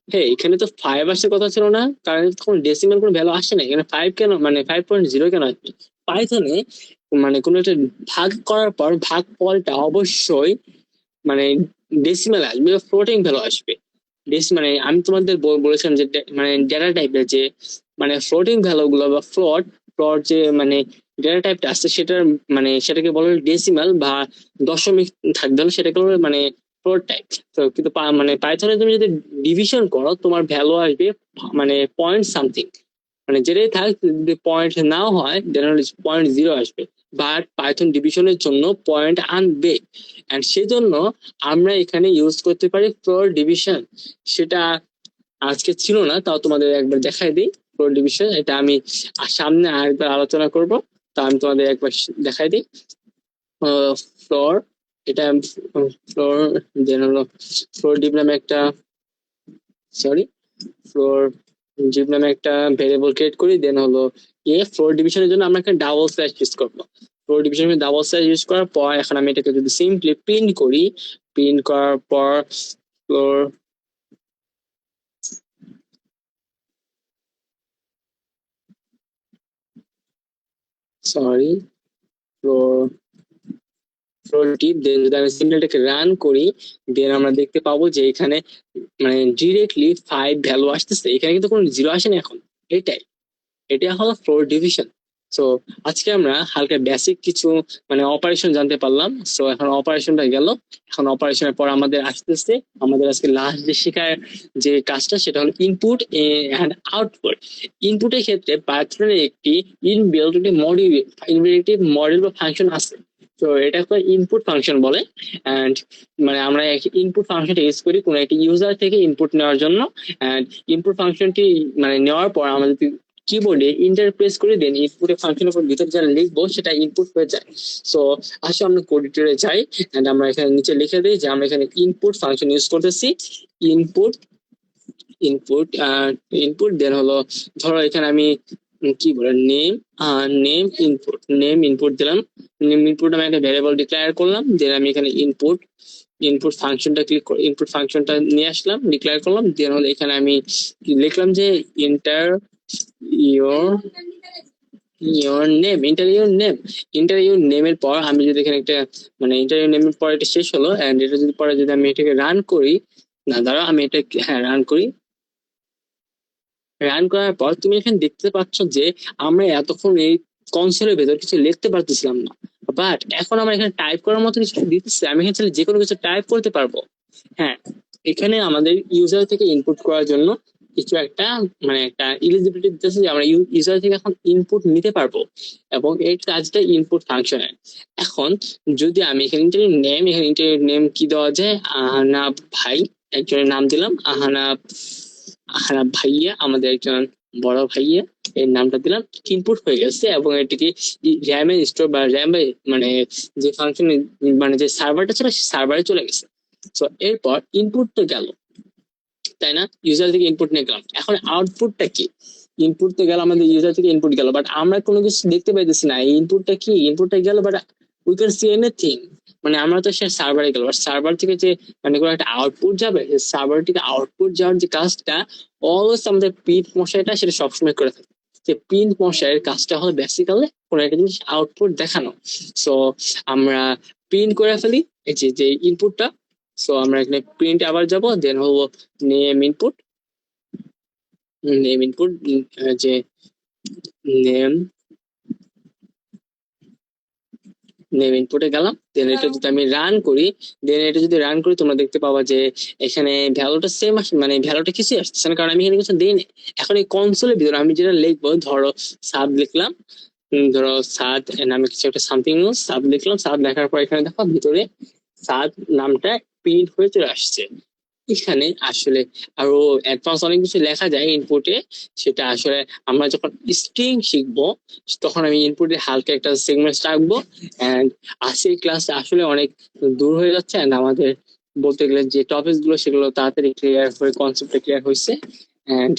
হ্যাঁ, এখানে তো 5 আসার কথা ছিল না, কারণ তখন ডেসিমাল কোনো ভ্যালু আসে না। এখানে 5 কেন, মানে 5.0 কেন আসবে? পাইথনে মানে কোনো একটা ভাগ করার পর ভাগ ফলটা অবশ্যই মানে ডেসিমাল আসবে, ফ্লোটিং ভ্যালু আসবে। মানে আমি তোমাদের বলেছিলাম যে মানে ডেটা টাইপের যে মানে ফ্লোটিং ভ্যালু গুলো বা ফ্লোট যে মানে ডেটা টাইপটা আছে সেটার মানে সেটাকে বলে ডেসিমাল বা দশমিক থাকবে না, সেটাকে বলে মানে ফ্লোট টাইপ। তো কিন্তু মানে পাইথনে তুমি যদি ডিভিশন করো তোমার ভ্যালু আসবে মানে পয়েন্ট সামথিং, মানে যেটাই থাক, যদি পয়েন্ট নাও হয় দেন পয়েন্ট জিরো আসবে। বাট পাইথন ডিভিশনের জন্য পয়েন্ট আনবে, এন্ড সেজন্য আমরা এখানে ইউজ করতে পারি ফ্লোর ডিভিশন। সেটা আজকে ছিল না, তাও তোমাদের একবার দেখাই দিই। ফ্লোর ডিভিশন এটা আমি সামনে আরেকবার আলোচনা করব, তা আমি তোমাদের একবার দেখাই দিই। ফ্লোর, এটা ফ্লোর, দেন হলো ফ্লোর ডিভ নামে একটা, সরি, ফ্লোর ডিভ নামে একটা ভেরিয়েবল ক্রিয়েট করি। দেন হলো ফ্লোর ডিভিশনের জন্য আমরা একটা ডাবল স্ল্যাশ ইউজ করবো। ফ্লোর ডিভিশনের ডাবল স্ল্যাশ ইউজ করার পর এখন আমি এটাকে যদি সিম্পলি প্রিন্ট করি, প্রিন্ট করার পর ফ্লোর, সরি, ফ্লোর টিপ, দেন যদি আমি সিম্পলটাকে রান করি, দেন আমরা দেখতে পাবো যে এখানে মানে ডিরেক্টলি 5 ভ্যালু আসতেছে, এখানে কিন্তু কোনো জিরো আসেনি এখন। এটাই, এটা হলো ফ্লোর ডিভিশন। সো আজকে আমরা হালকা বেসিক কিছু মানে অপারেশন জানতে পারলাম। সো এখন অপারেশনটা গেল, এখন অপারেশনের পর আমাদের আসতেছে আমাদের আজকে লাস্ট যে শেখার যে কাজটা, সেটা হলো ইনপুট এন্ড আউটপুট। ইনপুটের ক্ষেত্রে পাইথনের একটি ইনবিল্ট মডিউল, ইনবিল্ট মডেল বা ফাংশন আছে। তো এটাকে ইনপুট ফাংশন বলে। এন্ড মানে আমরা ইনপুট ফাংশনটা ইউজ করি কোনো একটি ইউজার থেকে ইনপুট নেওয়ার জন্য। এন্ড ইনপুট ফাংশনটি মানে নেওয়ার পর আমরা যদি কিবোর্ডে ইন্টার প্রেস করে দেন ইনপুটের ফাংশনের উপর ভিতরে যারা লিখবো সেটা ইনপুট হয়ে যায়। সো আসলে আমরা কোড এডিটরে যাই, এন্ড আমরা এখানে নিচে লিখে দিই যে আমরা এখানে ইনপুট ফাংশন ইউজ করতেছি। ইনপুট, ইনপুট, ইনপুট, দেন হলো ধরো এখানে আমি কি বলে name, name input, name input দিলাম। নেম ইনপুট আমি একটা ভ্যারিয়েবল ডিক্লেয়ার করলাম, দেন আমি এখানে ইনপুট, ইনপুট ফাংশনটা ক্লিক করে ইনপুট ফাংশনটা নিয়ে আসলাম, ডিক্লেয়ার করলাম। দেন হলো এখানে আমি লিখলাম যে enter your your name, enter your name. Enter your নেমের পর আমি যদি এখানে একটা মানে ইন্টার ইয়োর নেমের পর এটা শেষ হলো, এন্ড এটা যদি পরে যদি আমি এটাকে রান করি, না দাঁড়াও আমি এটা হ্যাঁ রান করি। রান করার পর তুমি এখানে দেখতে পাচ্ছ যে আমরা এতক্ষণ এই কনসোলের ভেতর কিছু লিখতে পারতেছিলাম না, বাট এখন আমার এখানে টাইপ করার মতো কিছু দিতেছে, আমি এখানে যে কোনো কিছু টাইপ করতে পারবো। হ্যাঁ, এখানে আমাদের ইউজার থেকে ইনপুট করার জন্য কিছু একটা মানে একটা এলিজিবিলিটি দিতেছে যে আমরা ইউজার থেকে এখন ইনপুট নিতে পারবো, এবং এই কাজটা ইনপুট ফাংশনে। এখন যদি আমি এখানে ইন্টারনেট নেম, এখানে ইন্টারনেট নেম কি দেওয়া যায়, আহনাব ভাই, একজনের নাম দিলাম আহনাব, আহনাব ভাইয়া, আমাদের একজন বড় ভাইয়া, এর নামটা দিলাম, ইনপুট হয়ে গেছে। এবং এটিকে র্যামে স্টোর বা র্যামে মানে যে ফাংশন মানে যে সার্ভারটা ছিল সেই সার্ভারে চলে গেছে। তো এরপর ইনপুট তো গেল, তাই না, ইউজার থেকে ইনপুট নিয়ে গেলাম, এখন আউটপুটটা কি? ইনপুট তো গেল, আমাদের ইউজার থেকে ইনপুট গেল, বাট আমরা কোনো কিছু দেখতে পাইতেছি না। ইনপুটটা কি, ইনপুটটা গেল but we can see anything. মানে আমরা তো সে সার্ভারে গেল, সার্ভার থেকে যে মানে কোনো একটা আউটপুট যাবে, সার্ভার থেকে আউটপুট যাওয়ার যে কাজটা অলওয়েজ আমাদের প্রিন্ট মশাইটা সেটা সবসময় করে থাকে। যে প্রিন্ট মশাইয়ের কাজটা হলো বেসিক্যালি কোনো একটা জিনিস আউটপুট দেখানো। সো আমরা প্রিন্ট করে ফেলি এই যে যে ইনপুটটা। সো আমরা এখানে প্রিন্ট আবার যাব, দেন হবো নেম ইনপুট, নেম ইনপুট, যে নেম, নেম ইনপুটে গেলাম। দেন এটা যদি আমি রান করি, দেন এটা যদি রান করি তোমরা দেখতে পাবা যে এখানে ভ্যালুটা সেম আসে, মানে ভ্যালুটা কিছুই আসছে না, কারণ আমি এখানে কিছু দিই না। এখন এই কনসোলের ভিতরে আমি যেটা লিখবো, ধরো সাব লিখলাম, ধরো সাদ নামে কিছু একটা সামথিং সাব লিখলাম, সাব লেখার পর এখানে দেখো ভিতরে সাদ নামটা প্রিন্ট হয়ে চলে আসছে। এখানে আসলে আরো অ্যাডভান্স অনেক কিছু লেখা যায় ইনপুটে, সেটা আসলে আমরা যখন স্ট্রিং শিখবো তখন আমি ইনপুটে হালকা একটা সেগমেন্ট রাখবো। এন্ড আজকের ক্লাসটা আসলে অনেক দূর হয়ে যাচ্ছে, এন্ড আমাদের বলতে গেলে যে টপিক গুলো সেগুলো তাড়াতাড়ি ক্লিয়ার হয়ে কনসেপ্টটা ক্লিয়ার হয়েছে। এন্ড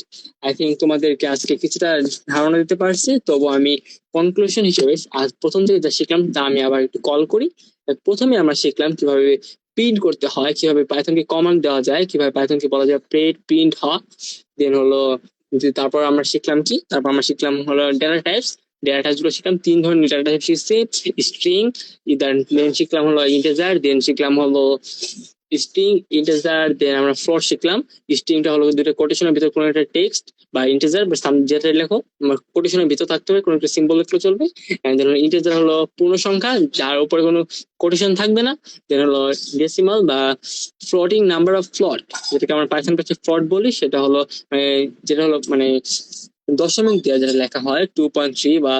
আই থিঙ্ক তোমাদেরকে আজকে কিছুটা ধারণা দিতে পারছি। তবু আমি কনক্লুশন হিসেবে আজ প্রথম থেকে যা শিখলাম তা আমি আবার একটু কল করি। প্রথমে আমরা শিখলাম কিভাবে প্রিন্ট করতে হয়, কিভাবে পাইথনকে কমান্ড দেওয়া যায়, কিভাবে পাইথনকে বলা যায় প্রিন্ট হওয়া। দেন হলো তারপর আমরা শিখলাম কি, তারপর আমরা শিখলাম হলো ডেটা টাইপস। ডেটা টাইপস গুলো শিখলাম, 3 ধরনের ডেটা টাইপ শিখছি, স্ট্রিং, দেন শিখলাম হলো ইন্টিজার, দেন শিখলাম হলো স্ট্রিং, ইন্টিজার, দেন আমরা ফ্লোট শিখলাম। স্ট্রিংটা হলো দুটো কোটেশনের ভিতর কোনো একটা টেক্সট বা ইন্টিজার বা সাম যেটা লেখো কোটেশনের ভিতর থাকতে হবে, কোনো একটা সিম্বল লিখলে চলবে। এন্ড দেন ইন্টিজার হলো পূর্ণ সংখ্যা যার উপরে কোনো কোটেশন থাকবে না। দেন হলো ডেসিমাল বা ফ্লোটিং নাম্বার অফ ফ্লট, যেটাকে আমরা পাইথন কাছে ফ্লট বলি, সেটা হলো যেটা হলো দশমিক দিয়ে যেটা লেখা হয় 2.3 বা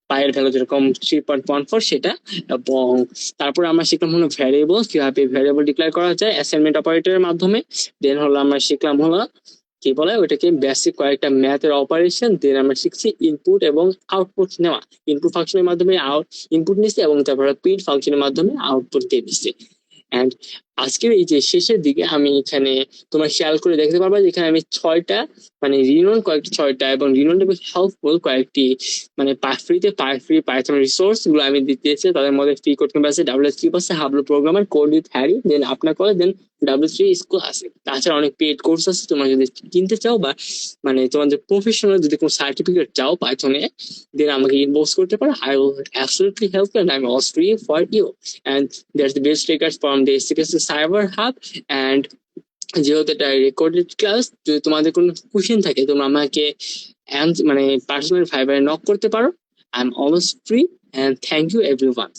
পায়ের ভ্যালু যেরকম 3.14 সেটা। এবং তারপর আমরা শিখলাম হলো ভ্যারিয়েবল, কিভাবে ভ্যারিয়েবল ডিক্লেয়ার করা যায় অ্যাসাইনমেন্ট অপারেটরের মাধ্যমে। দেন হলো আমরা শিখলাম হলো কি বলে ওইটাকে বেসিক কয়েকটা ম্যাথের অপারেশন। দেন আমরা শিখছি ইনপুট এবং আউটপুট নেওয়া। ইনপুট ফাংশনের মাধ্যমে ইনপুট নিচ্ছে এবং তারপরে প্রিন্ট ফাংশনের মাধ্যমে আউটপুট দিয়ে দিচ্ছে। এন্ড আজকের এই যে শেষের দিকে আমি এখানে তোমার খেয়াল করে দেখতে পারবা যে এখানে আমি ছয়টা রিনোন কয়েকটি ছয়টা এবং রিনোন হেল্পফুল কয়েকটি ফ্রিতে ফ্রি পাইথন রিসোর্স গুলো আমি দিতেছি। তাদের মধ্যে ফ্রি কোড ক্যাম্প আছে, WS3 আছে, হাবলো প্রোগ্রামার, কোড উইথ হ্যারি, দেন আপনার কলে, দেন W3 স্কুল আছে। তাছাড়া অনেক পেড কোর্স আছে, তোমরা যদি কিনতে চাও বা তোমাদের প্রফেশনাল যদি কোনো সার্টিফিকেট চাও পাইথনে, দেন আমাকে ইনবক্স করতে পারো। I will absolutely help you and I am also free for you. And there's the best records from the CPS Cyber Hub. And যেহেতু এটা রেকর্ডেড ক্লাস, যদি তোমাদের কোনো কোশ্চেন থাকে তোমরা আমাকে পার্সোনাল ফাইবারে নক করতে পারো। I am always free. And thank you everyone.